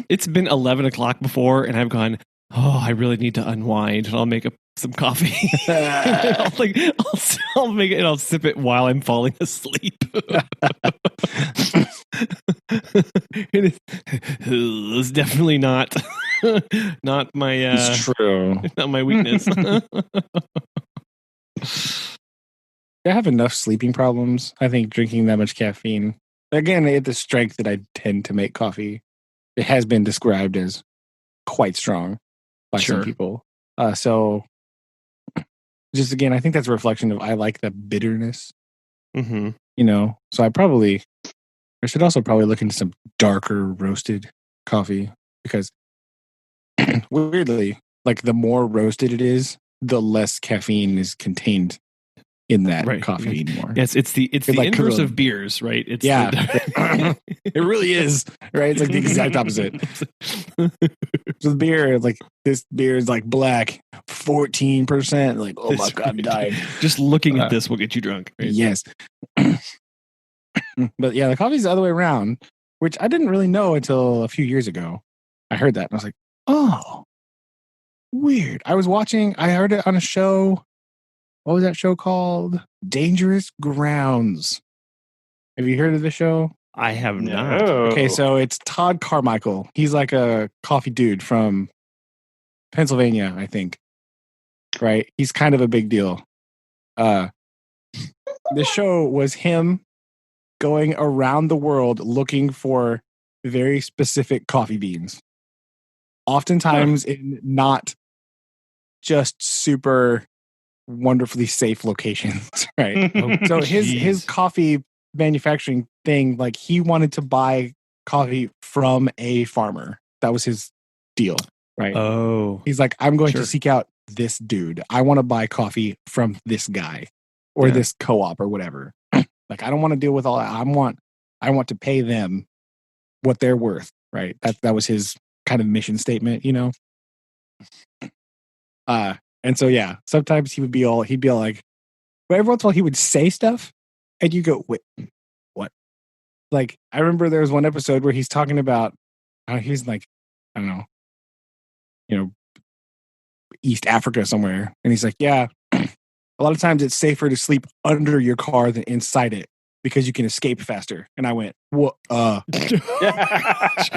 Speaker 1: It's been 11 o'clock before, and I've gone, I really need to unwind, and I'll make some coffee. I'll make it, and I'll sip it while I'm falling asleep. It's definitely not my.
Speaker 3: It's true.
Speaker 1: Not my weakness.
Speaker 3: I have enough sleeping problems. I think drinking that much caffeine, again, at the strength that I tend to make coffee, it has been described as quite strong by some people. So just again, I think that's a reflection of I like the bitterness.
Speaker 1: Mm-hmm.
Speaker 3: So I should also probably look into some darker roasted coffee, because weirdly, the more roasted it is, the less caffeine is contained in that coffee anymore.
Speaker 1: Yes, it's the inverse of beers, right? It's
Speaker 3: it really is, right? It's the exact opposite. So the beer, this beer is black, 14%. Oh my God, I'm dying.
Speaker 1: Just looking at this will get you drunk. Right?
Speaker 3: Yes. But yeah, the coffee's the other way around, which I didn't really know until a few years ago. I heard that and I was like, oh, weird. I heard it on a show. What was that show called? Dangerous Grounds. Have you heard of the show?
Speaker 1: I have not.
Speaker 3: Okay, so it's Todd Carmichael. He's a coffee dude from Pennsylvania, I think. Right? He's kind of a big deal. The show was him going around the world looking for very specific coffee beans. Oftentimes in not just super wonderfully safe locations, right? So his coffee manufacturing thing, he wanted to buy coffee from a farmer. That was his deal, right?
Speaker 1: Oh.
Speaker 3: He's I'm going to seek out this dude. I want to buy coffee from this guy or this co-op or whatever. I don't want to deal with all that. I want to pay them what they're worth, right? That was his kind of mission statement, And so yeah, sometimes he'd be all but every once in a while he would say stuff and you go, wait, what? I remember there was one episode where he's talking about how he's I don't know, East Africa somewhere, and he's yeah, a lot of times it's safer to sleep under your car than inside it because you can escape faster. And I went, what?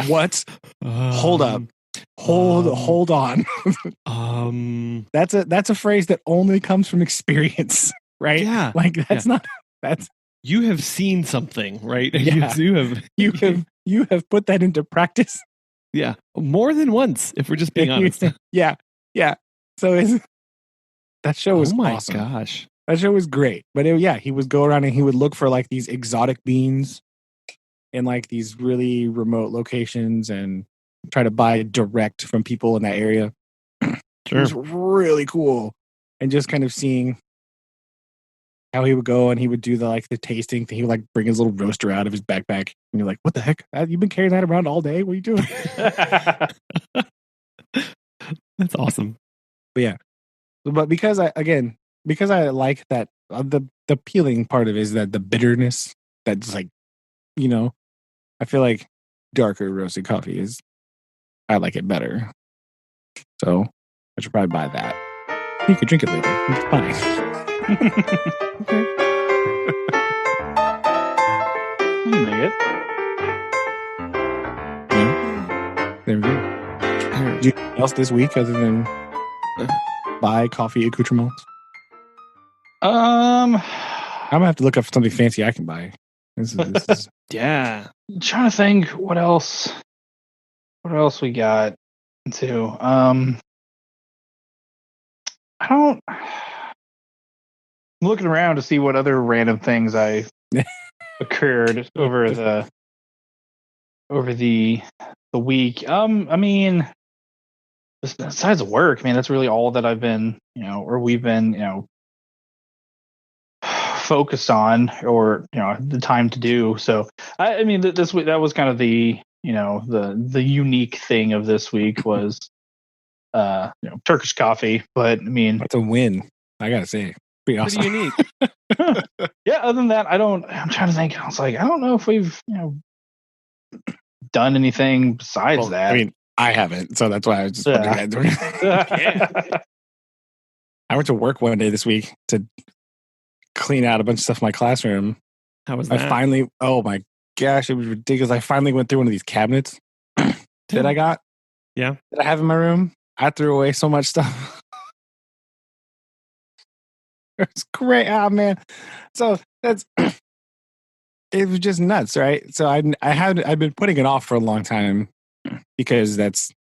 Speaker 3: What? Hold up. Hold on. That's a phrase that only comes from experience, right?
Speaker 1: Yeah.
Speaker 3: That's
Speaker 1: you have seen something, right?
Speaker 3: Yeah. You have put that into practice.
Speaker 1: Yeah. More than once, if we're just being honest.
Speaker 3: Yeah. So that show was awesome.
Speaker 1: Oh my gosh.
Speaker 3: That show was great. But he would go around and he would look for these exotic beans in these really remote locations and try to buy direct from people in that area.
Speaker 1: Sure.
Speaker 3: It was really cool. And just kind of seeing how he would go and he would do the tasting thing. He would bring his little roaster out of his backpack. And you're what the heck? You've been carrying that around all day? What are you doing?
Speaker 1: That's awesome.
Speaker 3: But yeah. But because I like that the appealing part of it is that the bitterness that's like, I feel like darker roasted coffee I like it better. So I should probably buy that. You could drink it later. It's fine.
Speaker 2: Okay. Make it.
Speaker 3: Yeah. There we go. Did you do anything else this week other than buy coffee accoutrements? I'm gonna have to look up something fancy I can buy. This is
Speaker 1: yeah.
Speaker 2: I'm trying to think what else we got into. I'm looking around to see what other random things I occurred over the week. I mean, besides work, man, that's really all that I've been, or we've been, focused on, or the time to do. So I mean, this week that was kind of the the unique thing of this week was Turkish coffee. But I mean,
Speaker 3: that's a win, I gotta say. Pretty awesome.
Speaker 1: Pretty unique.
Speaker 2: Yeah, other than that, I'm trying to think. I was like, I don't know if we've done anything besides that.
Speaker 3: I mean, I haven't, so that's why I was just wondering. I went to work one day this week to clean out a bunch of stuff in my classroom.
Speaker 1: How was that?
Speaker 3: Oh my gosh, it was ridiculous. I finally went through one of these cabinets that I got.
Speaker 1: Yeah.
Speaker 3: That I have in my room. I threw away so much stuff. It's great. Oh man. So it was just nuts, right? So I've been putting it off for a long time because that's,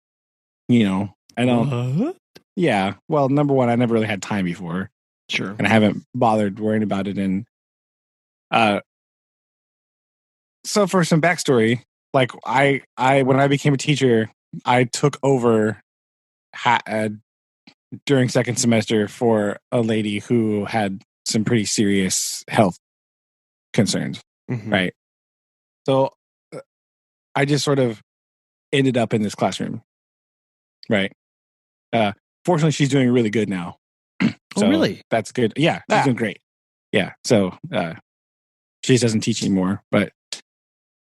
Speaker 3: I don't.
Speaker 1: What?
Speaker 3: Yeah. Well, number one, I never really had time before.
Speaker 1: Sure.
Speaker 3: And I haven't bothered worrying about it. And so for some backstory, like I when I became a teacher, I took over during second semester for a lady who had some pretty serious health concerns, right? So I just sort of ended up in this classroom, right? Fortunately, she's doing really good now. So
Speaker 1: really?
Speaker 3: That's good. Yeah, she's doing great. Yeah, so she doesn't teach anymore, but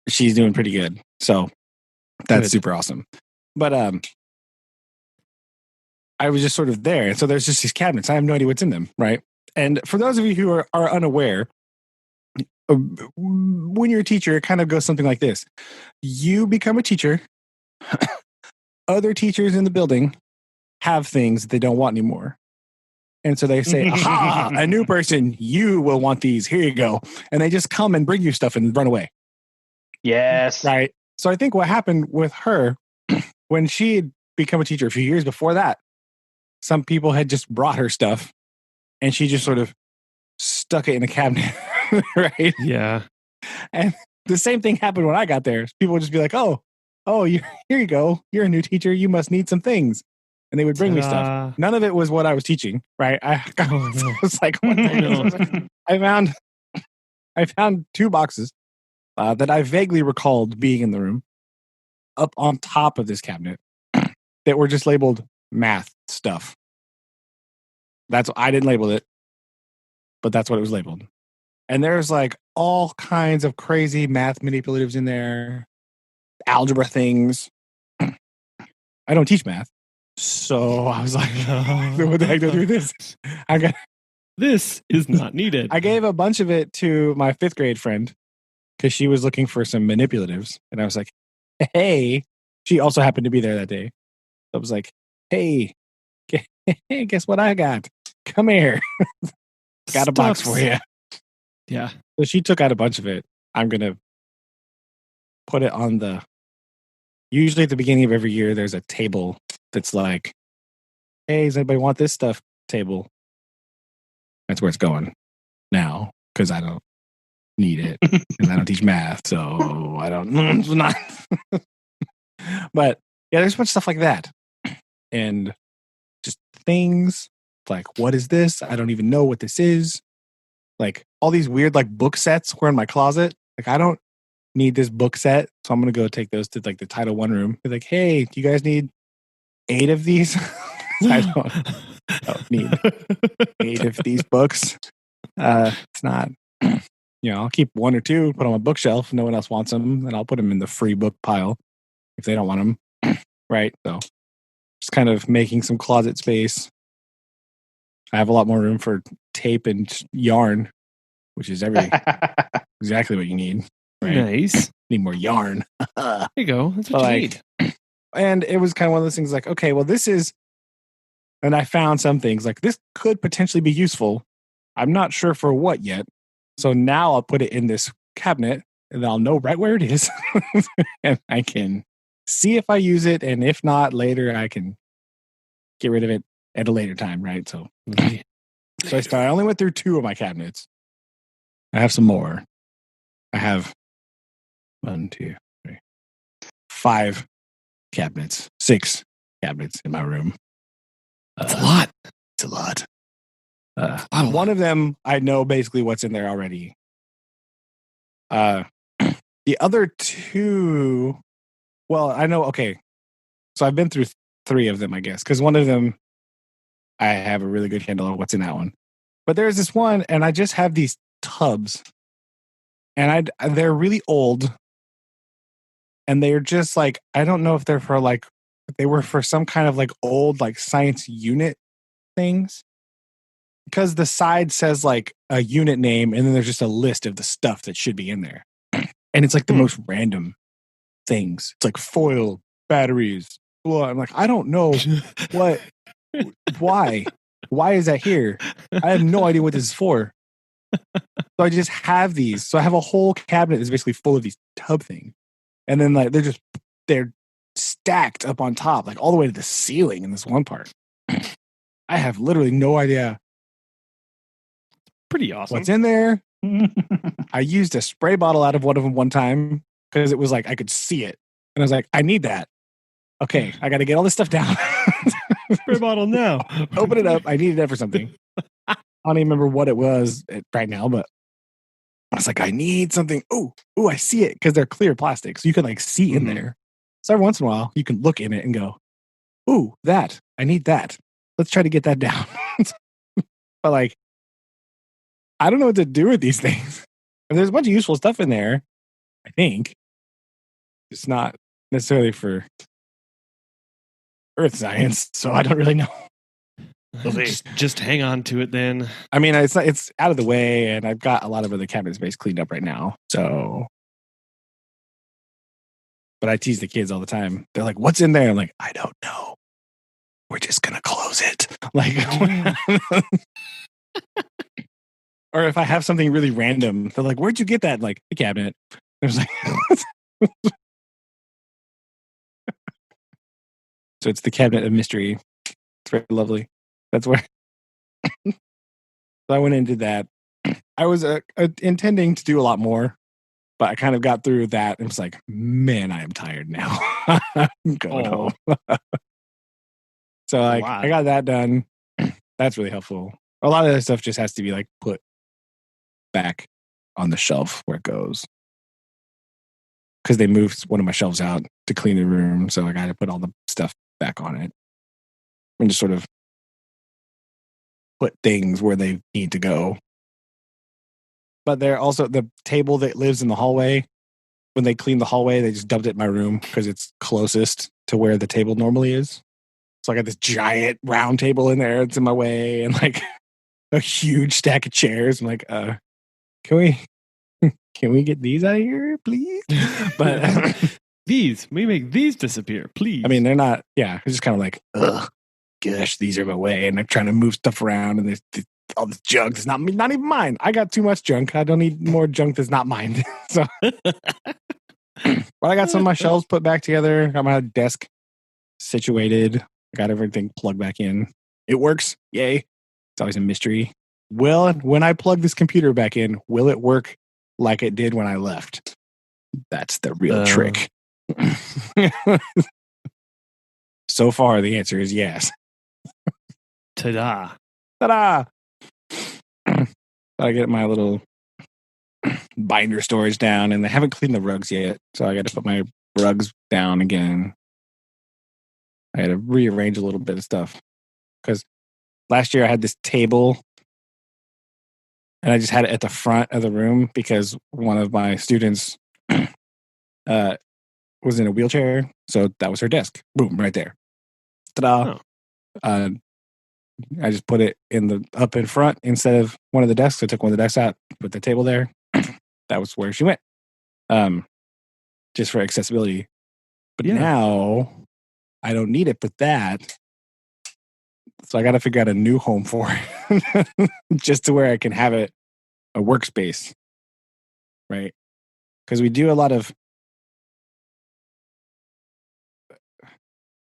Speaker 3: she's doing pretty good. So that's super awesome. But I was just sort of there. And so there's just these cabinets. I have no idea what's in them, right? And for those of you who are unaware, when you're a teacher, it kind of goes something like this. You become a teacher. Other teachers in the building have things that they don't want anymore. And so they say, aha, a new person, you will want these. Here you go. And they just come and bring you stuff and run away.
Speaker 2: Yes.
Speaker 3: Right. So I think what happened with her when she had become a teacher a few years before that, some people had just brought her stuff and she just sort of stuck it in a cabinet. Right.
Speaker 1: Yeah.
Speaker 3: And the same thing happened when I got there. People would just be like, oh, here you go. You're a new teacher. You must need some things. And they would bring me stuff. None of it was what I was teaching, right? I was like, what the hell? I found 2 boxes that I vaguely recalled being in the room up on top of this cabinet that were just labeled math stuff. I didn't label it, but that's what it was labeled. And there's like all kinds of crazy math manipulatives in there, algebra things. I don't teach math. So I was like, what the heck do I do with this?
Speaker 1: This is not needed.
Speaker 3: I gave a bunch of it to my 5th grade friend because she was looking for some manipulatives. And I was like, hey, she also happened to be there that day. I was like, hey, guess what I got? Come here. Got a box for you.
Speaker 1: Yeah.
Speaker 3: So she took out a bunch of it. I'm going to put it on usually at the beginning of every year, there's a table that's like, hey, does anybody want this stuff table? That's where it's going now because I don't need it and I don't teach math. So I don't, not. But yeah, there's a bunch of stuff like that. And just things like, what is this? I don't even know what this is. Like all these weird like book sets were in my closet. Like I don't need this book set. So I'm going to go take those to like the Title I room. Be like, hey, do you guys need 8 of these? I don't need 8 of these books. It's not. I'll keep one or two, put on my bookshelf. No one else wants them, and I'll put them in the free book pile if they don't want them. Right. So just kind of making some closet space. I have a lot more room for tape and yarn, which is exactly what you need. Right?
Speaker 1: Nice.
Speaker 3: Need more yarn.
Speaker 1: There you go. That's what you need.
Speaker 3: And it was kind of one of those things like, okay, well, this is, and I found some things like this could potentially be useful. I'm not sure for what yet. So now I'll put it in this cabinet and I'll know right where it is. And I can see if I use it. And if not, later I can get rid of it at a later time, right? So I only went through 2 of my cabinets. I have some more. I have 1, 2, 3, 5 cabinets, 6 cabinets in my room.
Speaker 1: That's a lot.
Speaker 3: It's a lot. One of them, I know basically what's in there already. The other 2, well, I know. Okay, so I've been through 3 of them, I guess, because one of them, I have a really good handle on what's in that one. But there's this one, and I just have these tubs, and they're really old, and they're just like, I don't know if they're for like, they were for some kind of like old like science unit things, because the side says like a unit name, and then there's just a list of the stuff that should be in there, and it's like the most random things. It's like foil, batteries. Well, I'm like, I don't know what. Why is that here? I have no idea what this is for. So I just have these. So I have a whole cabinet that's basically full of these tub things. And then like they're stacked up on top, like all the way to the ceiling in this one part. I have literally no idea.
Speaker 1: Pretty awesome.
Speaker 3: What's in there? I used a spray bottle out of one of them one time because it was like I could see it. And I was like, I need that. Okay, I got to get all this stuff down.
Speaker 1: Spray bottle now.
Speaker 3: Open it up. I needed that for something. I don't even remember what it was right now, but I was like, I need something. Oh, I see it because they're clear plastic. So you can like see in there. So every once in a while, you can look in it and go, ooh, that. I need that. Let's try to get that down. But like, I don't know what to do with these things. And there's a bunch of useful stuff in there, I think. It's not necessarily for earth science, so I don't really know.
Speaker 1: Just hang on to it then.
Speaker 3: I mean, it's out of the way, and I've got a lot of other cabinet space cleaned up right now. So, but I tease the kids all the time. They're like, "What's in there?" I'm like, "I don't know. We're just gonna close it." Like, or if I have something really random, they're like, "Where'd you get that?" Like the cabinet. I was like, so it's the cabinet of mystery. It's very lovely. That's where. So I went and did that. I was intending to do a lot more, but I kind of got through that and was like, man, I am tired now. I'm going home. So like, I got that done. That's really helpful. A lot of that stuff just has to be like put back on the shelf where it goes. Because they moved one of my shelves out to clean the room. So I got to put all the stuff back on it. And just sort of put things where they need to go. But they're also the table that lives in the hallway. When they cleaned the hallway, they just dumped it in my room because it's closest to where the table normally is. So I got this giant round table in there. It's in my way, and like a huge stack of chairs. I'm like, can we get these out of here, please? But
Speaker 1: we make these disappear, please.
Speaker 3: I mean, they're not. Yeah, it's just kind of like, ugh, gosh, these are in my way, and I'm trying to move stuff around, and there's all this junk that's not even mine. I got too much junk. I don't need more junk that's not mine. So, but I got some of my shelves put back together. Got my desk situated. I got everything plugged back in. It works. Yay. It's always a mystery. Well, when I plug this computer back in, will it work like it did when I left? That's the real trick. So far, the answer is yes.
Speaker 1: Ta-da.
Speaker 3: Ta-da! I get my little binder storage down, and they haven't cleaned the rugs yet, so I got to put my rugs down again. I had to rearrange a little bit of stuff because last year I had this table, And I just had it at the front of the room because one of my students was in a wheelchair. So that was her desk. Boom, right there. Ta-da. Oh. I just put it up in front instead of one of the desks. I took one of the desks out, put the table there. That was where she went. Just for accessibility. But now I don't need it for that. So I got to figure out a new home for it just to where I can have it a workspace. Right. Because we do a lot of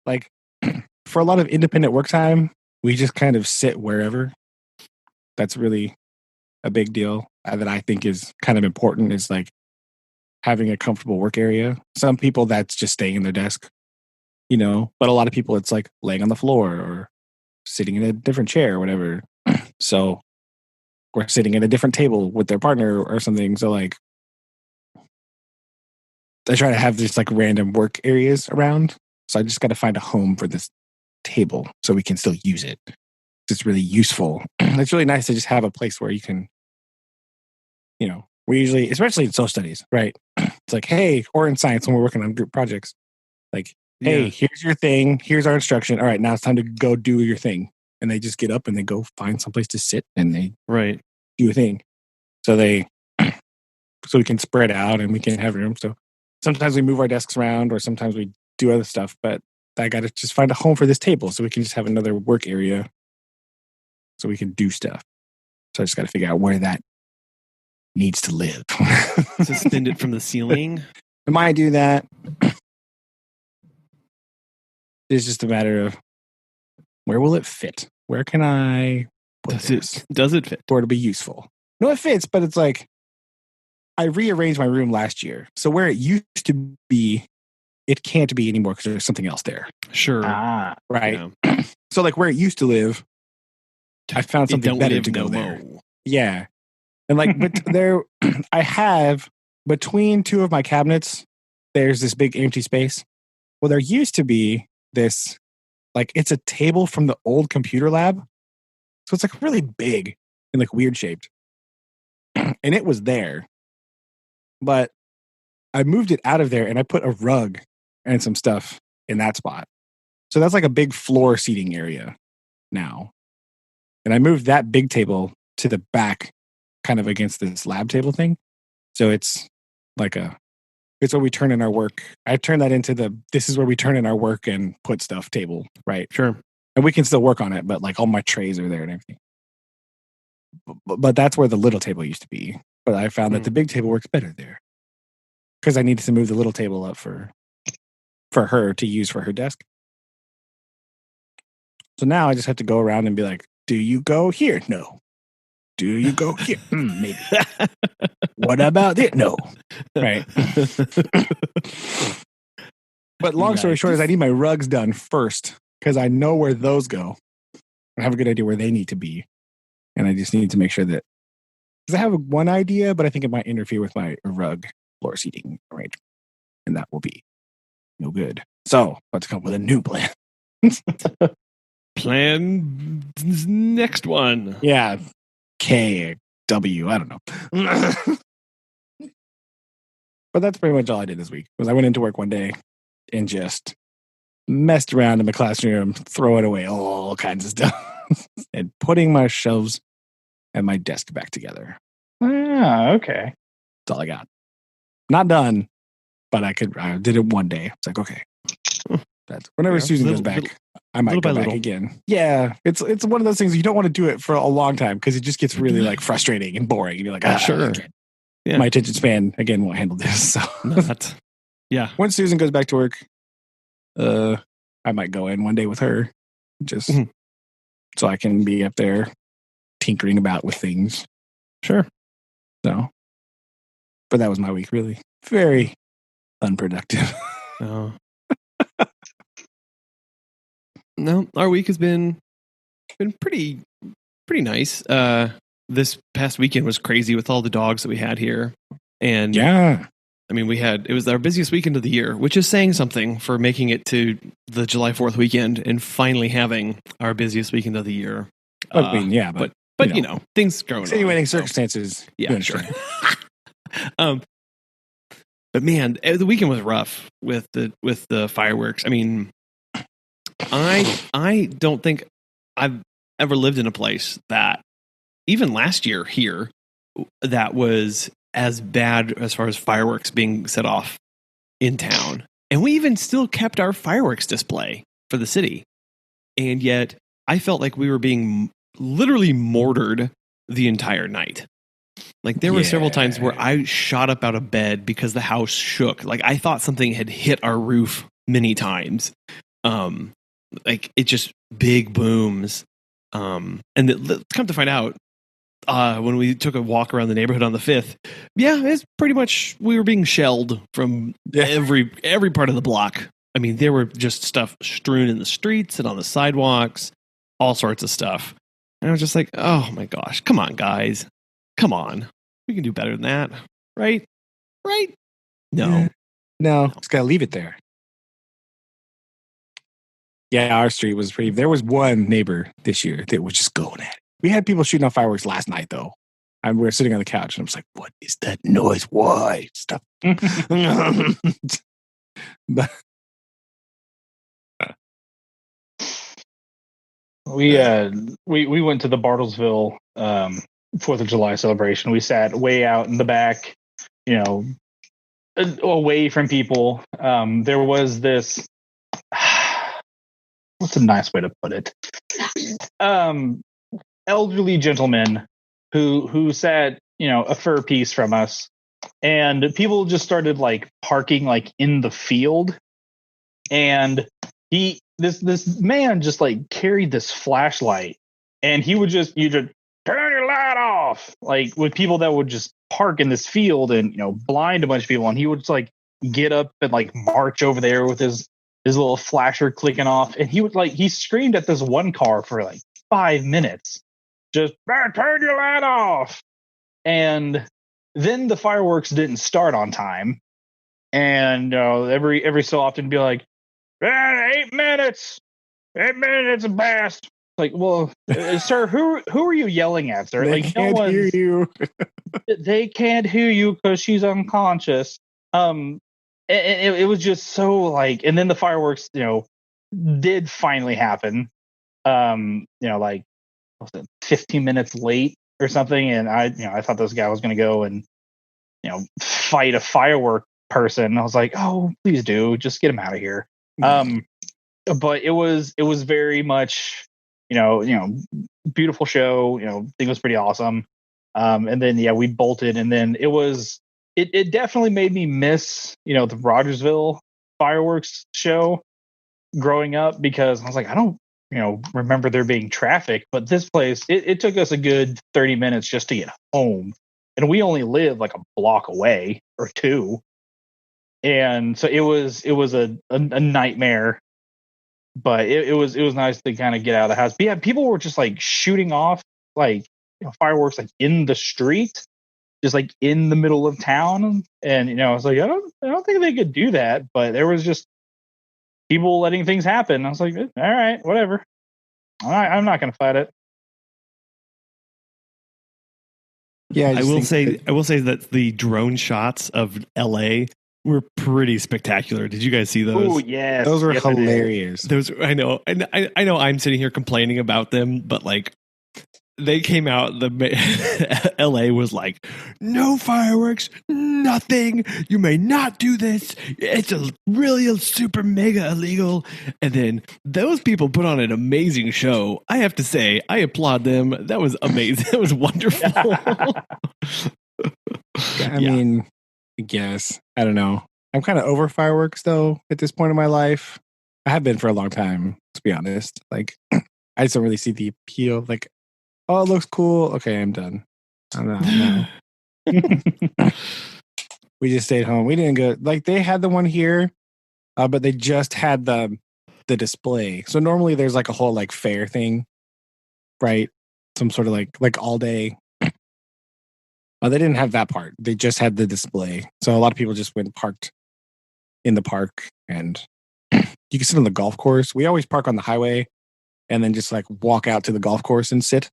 Speaker 3: like for a lot of independent work time, we just kind of sit wherever. That's really a big deal that I think is kind of important is like having a comfortable work area. Some people that's just staying in their desk, but a lot of people it's like laying on the floor or sitting in a different chair or whatever. So or sitting at a different table with their partner or something. So like I try to have just like random work areas around. So I just got to find a home for this table so we can still use it. It's really useful. It's really nice to just have a place where you can, we usually, especially in social studies, right? It's like, hey, or in science when we're working on group projects, like, hey, here's your thing. Here's our instruction. All right, now it's time to go do your thing. And they just get up and they go find someplace to sit and they do a thing. So so we can spread out and we can have room. So sometimes we move our desks around or sometimes we do other stuff, but I got to just find a home for this table so we can just have another work area so we can do stuff. So I just got to figure out where that needs to live.
Speaker 1: Suspend it from the ceiling.
Speaker 3: I might do that. It's just a matter of where will it fit? Where can I put this?
Speaker 1: Does it fit?
Speaker 3: Or it'll be useful. No, it fits, but it's like I rearranged my room last year. So where it used to be, it can't be anymore because there's something else there.
Speaker 1: Sure.
Speaker 3: Right. Yeah. So like where it used to live, I found something better to go there. Yeah. And like but there I have between two of my cabinets, there's this big empty space. Well, there used to be this, like it's a table from the old computer lab. So it's like really big and like weird shaped. And it was there. But I moved it out of there and I put a rug and some stuff in that spot. So that's like a big floor seating area now. And I moved that big table to the back, kind of against this lab table thing. So it's like it's where we turn in our work. I turned that into this is where we turn in our work and put stuff table, right?
Speaker 1: Sure.
Speaker 3: And we can still work on it, but like all my trays are there and everything. But that's where the little table used to be. But I found that the big table works better there. Because I needed to move the little table up for her to use for her desk. So now I just have to go around and be like, do you go here? No. Do you go here? Maybe. What about it? No. Right. But long story short is I need my rugs done first because I know where those go. I have a good idea where they need to be. And I just need to make sure that, because I have one idea, but I think it might interfere with my rug floor seating arrangement. And that will be no good. So, let's come up with a new plan.
Speaker 1: Plan next one.
Speaker 3: Yeah. K, W, I don't know. But that's pretty much all I did this week. Was I went into work one day and just messed around in my classroom, throwing away all kinds of stuff and putting my shelves and my desk back together.
Speaker 2: Ah, okay.
Speaker 3: That's all I got. Not done, but I did it one day. It's like, okay. That's whenever Susan goes back, I might go back again. Yeah. It's one of those things you don't want to do it for a long time because it just gets really like frustrating and boring. And you're like, sure. Yeah. My attention span again won't handle this. So
Speaker 1: yeah.
Speaker 3: When Susan goes back to work, I might go in one day with her just so I can be up there tinkering about with things.
Speaker 1: Sure.
Speaker 3: So, but that was my week, really. Very unproductive.
Speaker 1: Oh. No, our week has been pretty nice. This past weekend was crazy with all the dogs that we had here. And
Speaker 3: yeah.
Speaker 1: I mean, it was our busiest weekend of the year, which is saying something for making it to the July 4th weekend and finally having our busiest weekend of the year.
Speaker 3: I mean, yeah, but
Speaker 1: But things growing
Speaker 3: extenuating
Speaker 1: on.
Speaker 3: Circumstances.
Speaker 1: Yeah, sure. But man, the weekend was rough with the fireworks. I mean, I don't think I've ever lived in a place that even last year here that was as bad as far as fireworks being set off in town. And we even still kept our fireworks display for the city. And yet I felt like we were being literally mortared the entire night. Like there were several times where I shot up out of bed because the house shook. Like I thought something had hit our roof many times. Like it just big booms. And come to find out, when we took a walk around the neighborhood on the 5th, it's pretty much we were being shelled from every part of the block. I mean, there were just stuff strewn in the streets and on the sidewalks, all sorts of stuff. And I was just like, oh my gosh, come on, guys. Come on. We can do better than that. Right? Right? No.
Speaker 3: Just gotta leave it there. Yeah, our street was pretty. There was one neighbor this year that was just going at it. We had people shooting off fireworks last night, though. We were sitting on the couch, and I was like, "What is that noise? Why?" Stuff. But
Speaker 2: we went to the Bartlesville 4th of July celebration. We sat way out in the back, away from people. There was this. What's a nice way to put it? Elderly gentleman who sat, a fur piece from us, and people just started like parking like in the field, and this man just like carried this flashlight, and you just turn your light off, like with people that would just park in this field and blind a bunch of people, and he would just like get up and like march over there with his little flasher clicking off, and he screamed at this one car for like 5 minutes, just turn your light off. And then the fireworks didn't start on time, and every so often be like, 8 minutes past. Like, well, sir, who are you yelling at, sir?
Speaker 3: They
Speaker 2: like,
Speaker 3: can't hear you.
Speaker 2: They can't hear you because she's unconscious. It was just so like, and then the fireworks, did finally happen. Like, what was it, 15 minutes late or something, and I thought this guy was going to go and fight a firework person. I was like, oh, please do, just get him out of here. But it was very much, beautiful show. I think it was pretty awesome. And then we bolted, and then it definitely made me miss, the Rogersville fireworks show growing up, because I was like, I don't, remember there being traffic, but this place, it took us a good 30 minutes just to get home. And we only live like a block away or two. And so it was a nightmare, but it was nice to kind of get out of the house. But yeah, people were just like shooting off like fireworks like in the street, just like in the middle of town. And I was like, I don't think they could do that, but there was just people letting things happen. I was like, all right, whatever. I'm not going to fight it.
Speaker 3: Yeah,
Speaker 1: I will say that the drone shots of LA were pretty spectacular. Did you guys see those?
Speaker 2: Oh, yes.
Speaker 3: Those were hilarious.
Speaker 1: Those, I know. And I know I'm sitting here complaining about them, but like they came out, LA was like, no fireworks, nothing. You may not do this. It's really a super mega illegal. And then those people put on an amazing show. I have to say, I applaud them. That was amazing. That was wonderful.
Speaker 3: I mean, I guess. I don't know. I'm kind of over fireworks though at this point in my life. I have been for a long time, to be honest. Like, I just don't really see the appeal. Like, oh, it looks cool. Okay, I'm done. I don't know. We just stayed home. We didn't go. Like, they had the one here, but they just had the display. So normally there's like a whole like fair thing, right? Some sort of like all day. They didn't have that part. They just had the display. So a lot of people just went parked in the park, and you can sit on the golf course. We always park on the highway and then just like walk out to the golf course and sit.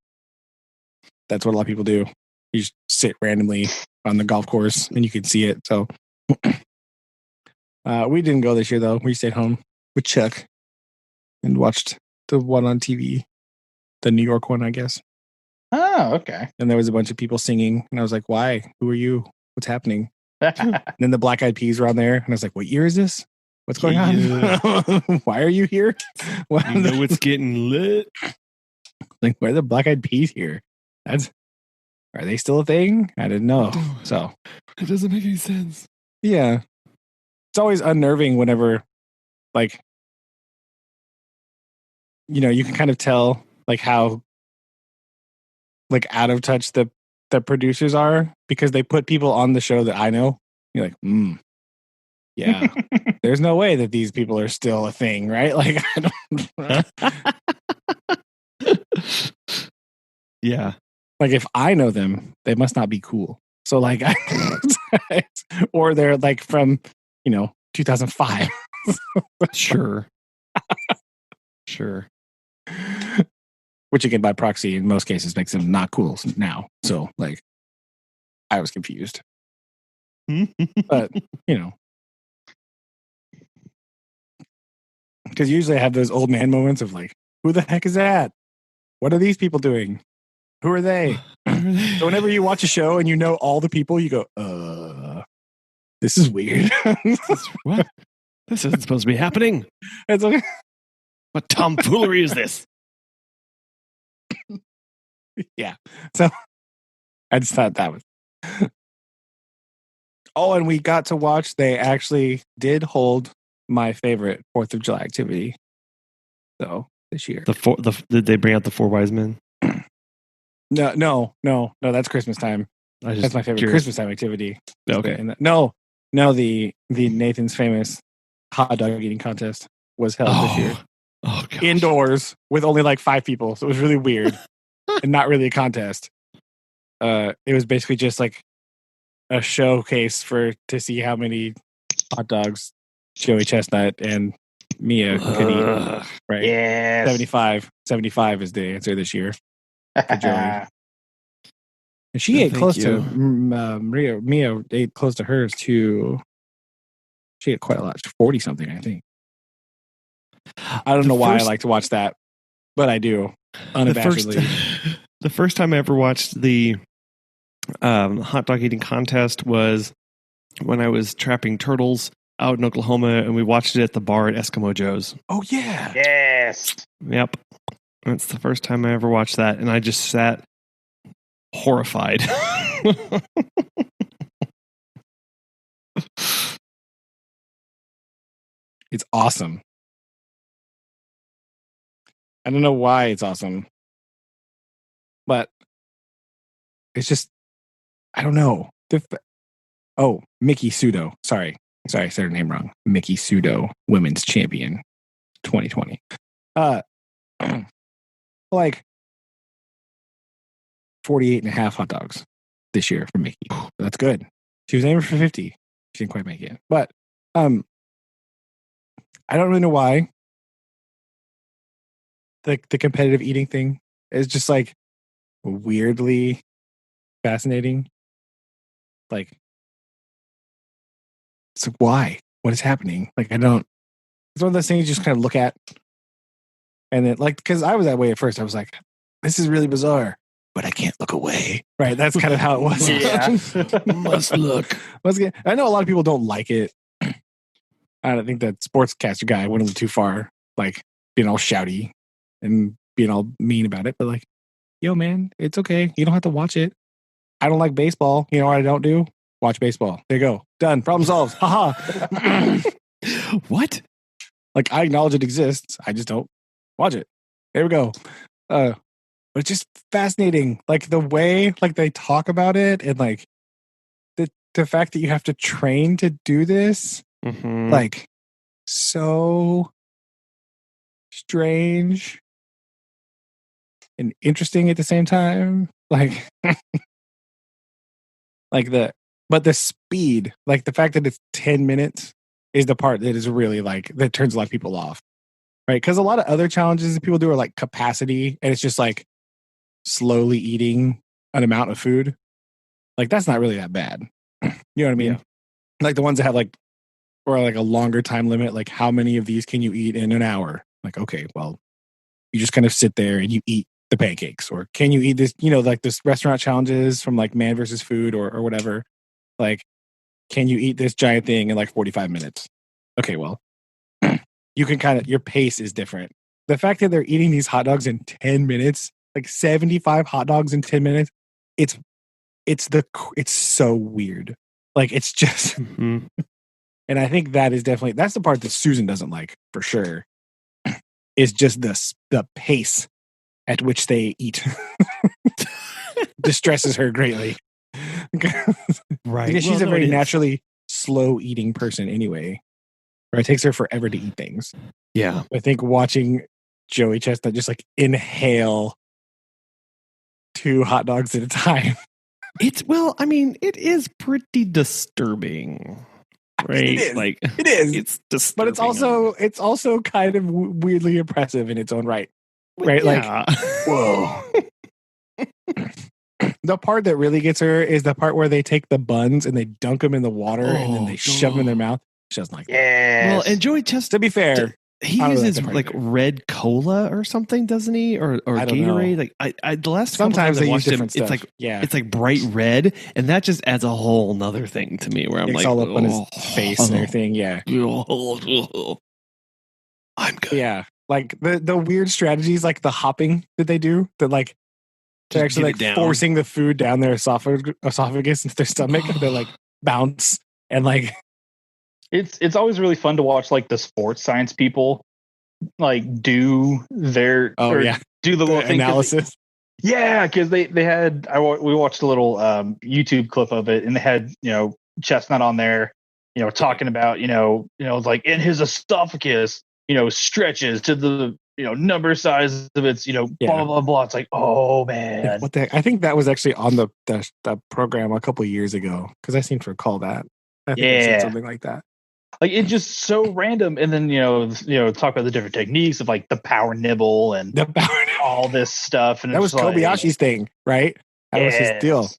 Speaker 3: that's what a lot of people do. You just sit randomly on the golf course and you can see it. So we didn't go this year though. We stayed home with Chuck and watched the one on TV, the New York one, I guess.
Speaker 2: Oh, okay.
Speaker 3: And there was a bunch of people singing, and I was like, "Why? Who are you? What's happening?" And then the Black Eyed Peas were on there, and I was like, "What year is this? What's going on? Why are you here?
Speaker 1: You know it's getting lit."
Speaker 3: Like, why are the Black Eyed Peas here? Are they still a thing? I didn't know. So
Speaker 1: it doesn't make any sense.
Speaker 3: Yeah, it's always unnerving whenever, like, you can kind of tell like how like out of touch the producers are because they put people on the show that I know. You're like, yeah, there's no way that these people are still a thing, right? Like, I don't.
Speaker 1: Yeah.
Speaker 3: Like, if I know them, they must not be cool. So, like, or they're like from, 2005.
Speaker 1: Sure. Sure.
Speaker 3: Which again, by proxy, in most cases, makes them not cool now. So, like, I was confused. But, because usually I have those old man moments of like, who the heck is that? What are these people doing? Who are they? So whenever you watch a show and you know all the people, you go, this is weird.
Speaker 1: What? This isn't supposed to be happening.
Speaker 3: It's okay.
Speaker 1: What tomfoolery is this?
Speaker 3: Yeah. So I just thought that was. Oh, and we got to watch. They actually did hold my favorite 4th of July activity. So this year,
Speaker 1: did they bring out the 4 wise men?
Speaker 3: No. That's Christmas time. That's my favorite Christmas time activity.
Speaker 1: Okay.
Speaker 3: No. The Nathan's famous hot dog eating contest was held this year.
Speaker 1: Oh, gosh.
Speaker 3: Indoors with only like 5 people. So it was really weird and not really a contest. It was basically just like a showcase to see how many hot dogs Joey Chestnut and Mia could eat. Right?
Speaker 2: Yeah.
Speaker 3: 75 is the answer this year for Joey. And she ate close to Mia ate close to hers too. She ate quite a lot. 40 something, I think. I don't know why I like to watch that, but I do unabashedly.
Speaker 1: The first time I ever watched the hot dog eating contest was when I was trapping turtles out in Oklahoma, and we watched it at the bar at Eskimo Joe's.
Speaker 3: Oh yeah,
Speaker 2: yes,
Speaker 1: yep. That's the first time I ever watched that, and I just sat horrified.
Speaker 3: It's awesome. I don't know why it's awesome, but it's just, I don't know. Mickey Sudo. Sorry, I said her name wrong. Mickey Sudo, women's champion, 2020. Like 48 and a half hot dogs this year for Mickey. That's good. She was aiming for 50. She didn't quite make it. But I don't really know why. The competitive eating thing is just like weirdly fascinating. Like, it's like, why? What is happening? Like, it's one of those things you just kind of look at. And then, like, because I was that way at first. I was like, this is really bizarre, but I can't look away. Right? That's kind of how it was.
Speaker 2: Yeah.
Speaker 1: Must look.
Speaker 3: I know a lot of people don't like it. I don't think that sportscaster guy went a little too far, like being all shouty and being all mean about it. But like, yo, man, it's okay. You don't have to watch it. I don't like baseball. You know what I don't do? Watch baseball. There you go. Done. Problem solved. Haha.
Speaker 1: What?
Speaker 3: Like, I acknowledge it exists. I just don't watch it. There we go. But it's just fascinating. Like the way like they talk about it and like the fact that you have to train to do this.
Speaker 1: Mm-hmm.
Speaker 3: Like so strange and interesting at the same time. Like but the speed, like the fact that it's 10 minutes is the part that is really like, that turns a lot of people off. Right? Because a lot of other challenges that people do are like capacity, and it's just like slowly eating an amount of food, like that's not really that bad. You know what I mean?
Speaker 1: Yeah.
Speaker 3: Like the ones that have like, or like a longer time limit, like how many of these can you eat in an hour? Like, okay, well, you just kind of sit there and you eat the pancakes, or can you eat this, like this restaurant challenges from like Man versus Food or whatever. Like, can you eat this giant thing in like 45 minutes? Okay, well, you can kind of, your pace is different. The fact that they're eating these hot dogs in 10 minutes, like 75 hot dogs in 10 minutes, it's so weird. Like it's just, and I think that's the part that Susan doesn't like for sure, is just the pace at which they eat distresses her greatly.
Speaker 1: Right.
Speaker 3: Because she's a very naturally slow eating person anyway. Right? It takes her forever to eat things.
Speaker 1: Yeah.
Speaker 3: I think watching Joey Chestnut just like inhale 2 hot dogs at a time.
Speaker 1: It is pretty disturbing. Right?
Speaker 3: It is.
Speaker 1: Like
Speaker 3: it is.
Speaker 1: It's disturbing.
Speaker 3: But it's also kind of weirdly impressive in its own right. Right?
Speaker 1: Yeah.
Speaker 3: Like, whoa. The part that really gets her is the part where they take the buns and they dunk them in the water and then they shove them in their mouth. She doesn't like that.
Speaker 2: Yes.
Speaker 1: Well, and Joey Chestnut,
Speaker 3: to be fair,
Speaker 1: he uses like red cola or something, doesn't he? Or Gatorade?
Speaker 3: Know.
Speaker 1: Like I the last
Speaker 3: sometimes
Speaker 1: couple
Speaker 3: they
Speaker 1: times
Speaker 3: use
Speaker 1: I watched
Speaker 3: different
Speaker 1: him,
Speaker 3: stuff.
Speaker 1: it's like bright red, and that just adds a whole nother thing to me where I'm
Speaker 3: it's
Speaker 1: like
Speaker 3: all up on his face and everything. Yeah.
Speaker 1: I'm good.
Speaker 3: Yeah. Like the weird strategies, like the hopping that they do, that like they're actually like forcing the food down their esophagus into their stomach. They like bounce and like
Speaker 2: it's always really fun to watch like the sports science people like do their do the little
Speaker 3: analysis.
Speaker 2: Because they had we watched a little YouTube clip of it, and they had Chestnut on there, talking about like in his esophagus, stretches to the number size of its blah blah blah. It's like, oh man,
Speaker 3: what the heck? I think that was actually on the program a couple of years ago, because I seem to recall that. I think I said something like that.
Speaker 2: Like it's just so random, and then talk about the different techniques of like the power nibble and all this stuff. And
Speaker 3: that was Kobayashi's thing, right? That was his deal.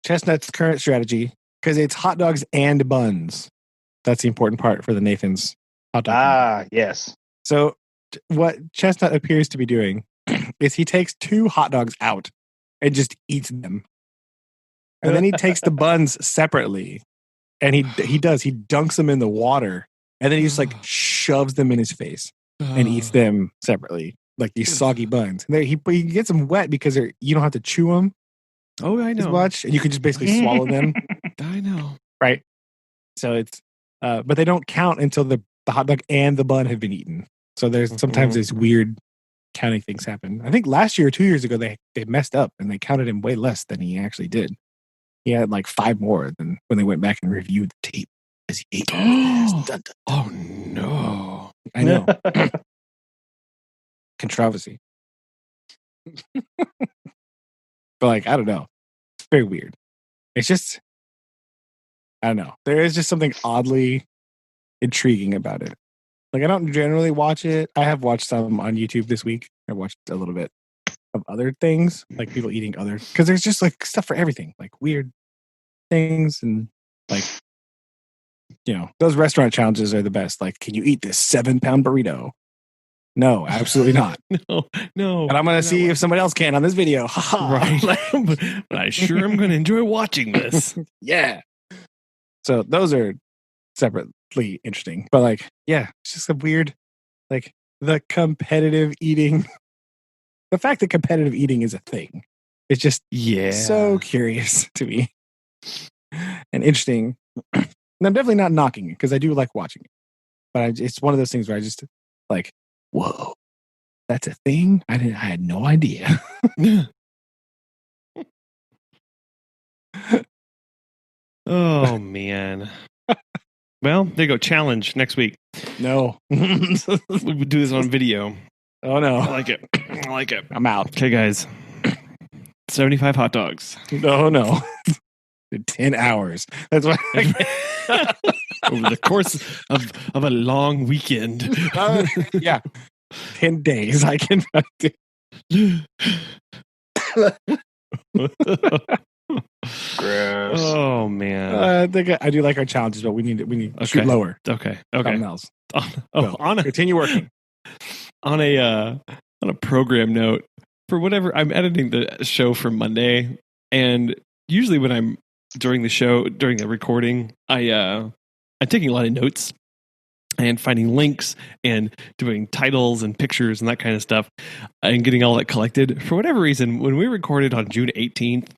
Speaker 3: Chestnut's current strategy, because it's hot dogs and buns. That's the important part for the Nathan's hot dog.
Speaker 2: Yes.
Speaker 3: So what Chestnut appears to be doing is he takes 2 hot dogs out and just eats them, and then he takes the buns separately. And he dunks them in the water, and then he just like shoves them in his face and eats them separately, like these soggy buns. And he gets them wet because you don't have to chew them.
Speaker 1: Oh, I know.
Speaker 3: As much, and you can just basically swallow them.
Speaker 1: I know,
Speaker 3: right? So it's, but they don't count until the hot dog and the bun have been eaten. So there's sometimes these weird counting things happen. I think last year or 2 years ago they messed up and they counted him way less than he actually did. He had like 5 more than when they went back and reviewed the tape as he ate.
Speaker 1: Oh no!
Speaker 3: I know. Controversy. But like, I don't know. It's very weird. It's just, I don't know. There is just something oddly intriguing about it. Like, I don't generally watch it. I have watched some on YouTube this week. I watched a little bit of other things, like people eating other, because there's just like stuff for everything, like weird things, and like those restaurant challenges are the best. Like, can you eat this 7-pound burrito? No, absolutely not.
Speaker 1: No.
Speaker 3: And I'm gonna see if somebody else can on this video.
Speaker 1: Right. But I sure am gonna enjoy watching this.
Speaker 3: Yeah. So those are separately interesting, but like, yeah, it's just a weird, like the competitive eating. The fact that competitive eating is a thing is just so curious to me and interesting. And I'm definitely not knocking it, because I do like watching it. But it's one of those things where I just like, whoa, that's a thing? I had no idea.
Speaker 1: Oh, man. Well, there you go. Challenge next week.
Speaker 3: No.
Speaker 1: We'll do this on video.
Speaker 3: Oh, no.
Speaker 1: I like it.
Speaker 3: I'm out.
Speaker 1: Okay, guys. 75 hot dogs.
Speaker 3: No. 10 hours. That's why.
Speaker 1: Over the course of a long weekend.
Speaker 3: Yeah. 10 days I can do.
Speaker 2: Gross.
Speaker 1: Oh man.
Speaker 3: I think I do like our challenges, but we need to shoot lower.
Speaker 1: Okay.
Speaker 3: Something else.
Speaker 1: Continue
Speaker 3: working.
Speaker 1: On a program note, for whatever, I'm editing the show for Monday, and usually when I'm during the recording, I'm taking a lot of notes and finding links and doing titles and pictures and that kind of stuff and getting all that collected. For whatever reason, when we recorded on June 18th,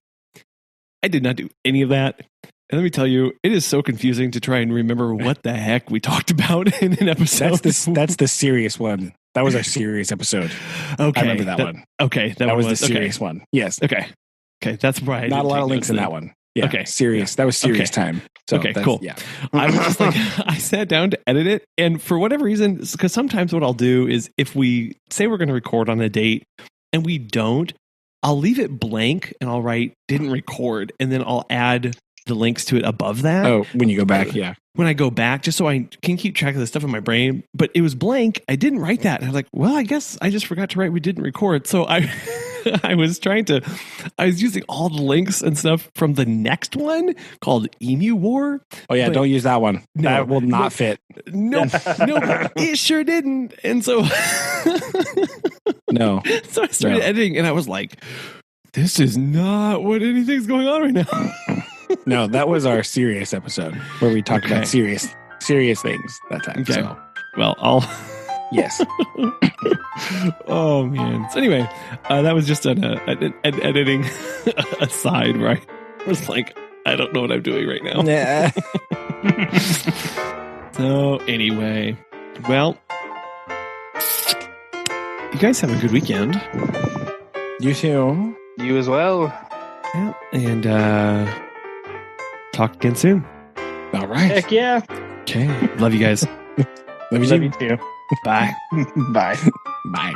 Speaker 1: I did not do any of that. And let me tell you, it is so confusing to try and remember what the heck we talked about in an episode.
Speaker 3: That's the serious one. That was our serious episode.
Speaker 1: Okay.
Speaker 3: I remember that one.
Speaker 1: Okay.
Speaker 3: That was the serious one. Yes.
Speaker 1: Okay. That's right.
Speaker 3: Not a lot of links in that one. Yeah.
Speaker 1: Okay.
Speaker 3: Serious. That was serious time. So
Speaker 1: okay, cool.
Speaker 3: Yeah.
Speaker 1: I was just like, I sat down to edit it. And for whatever reason, because sometimes what I'll do is if we say we're going to record on a date and we don't, I'll leave it blank and I'll write didn't record. And then I'll add the links to it above that.
Speaker 3: Oh, when you go back. Yeah. When
Speaker 1: I go back, just so I can keep track of the stuff in my brain. But it was blank. I didn't write that. And I was like, well, I guess I just forgot to write we didn't record. So I was using all the links and stuff from the next one called Emu War.
Speaker 3: Oh yeah, don't use that one. No, that will not fit.
Speaker 1: No, it sure didn't. And so
Speaker 3: no.
Speaker 1: So I started editing and I was like, this is not what anything's going on right now.
Speaker 3: No, that was our serious episode where we talked about serious things that time.
Speaker 1: Okay.
Speaker 3: So.
Speaker 1: Well, I'll
Speaker 3: yes.
Speaker 1: Oh man. So anyway, that was just an editing aside, right? I was like, I don't know what I'm doing right now.
Speaker 3: Yeah.
Speaker 1: So anyway, well, you guys have a good weekend.
Speaker 3: You too.
Speaker 2: You as well.
Speaker 1: Yeah, and talk again soon.
Speaker 3: All right.
Speaker 2: Heck yeah.
Speaker 1: Okay. Love you guys.
Speaker 3: Love you
Speaker 2: too.
Speaker 1: Bye.
Speaker 2: Bye.
Speaker 3: Bye.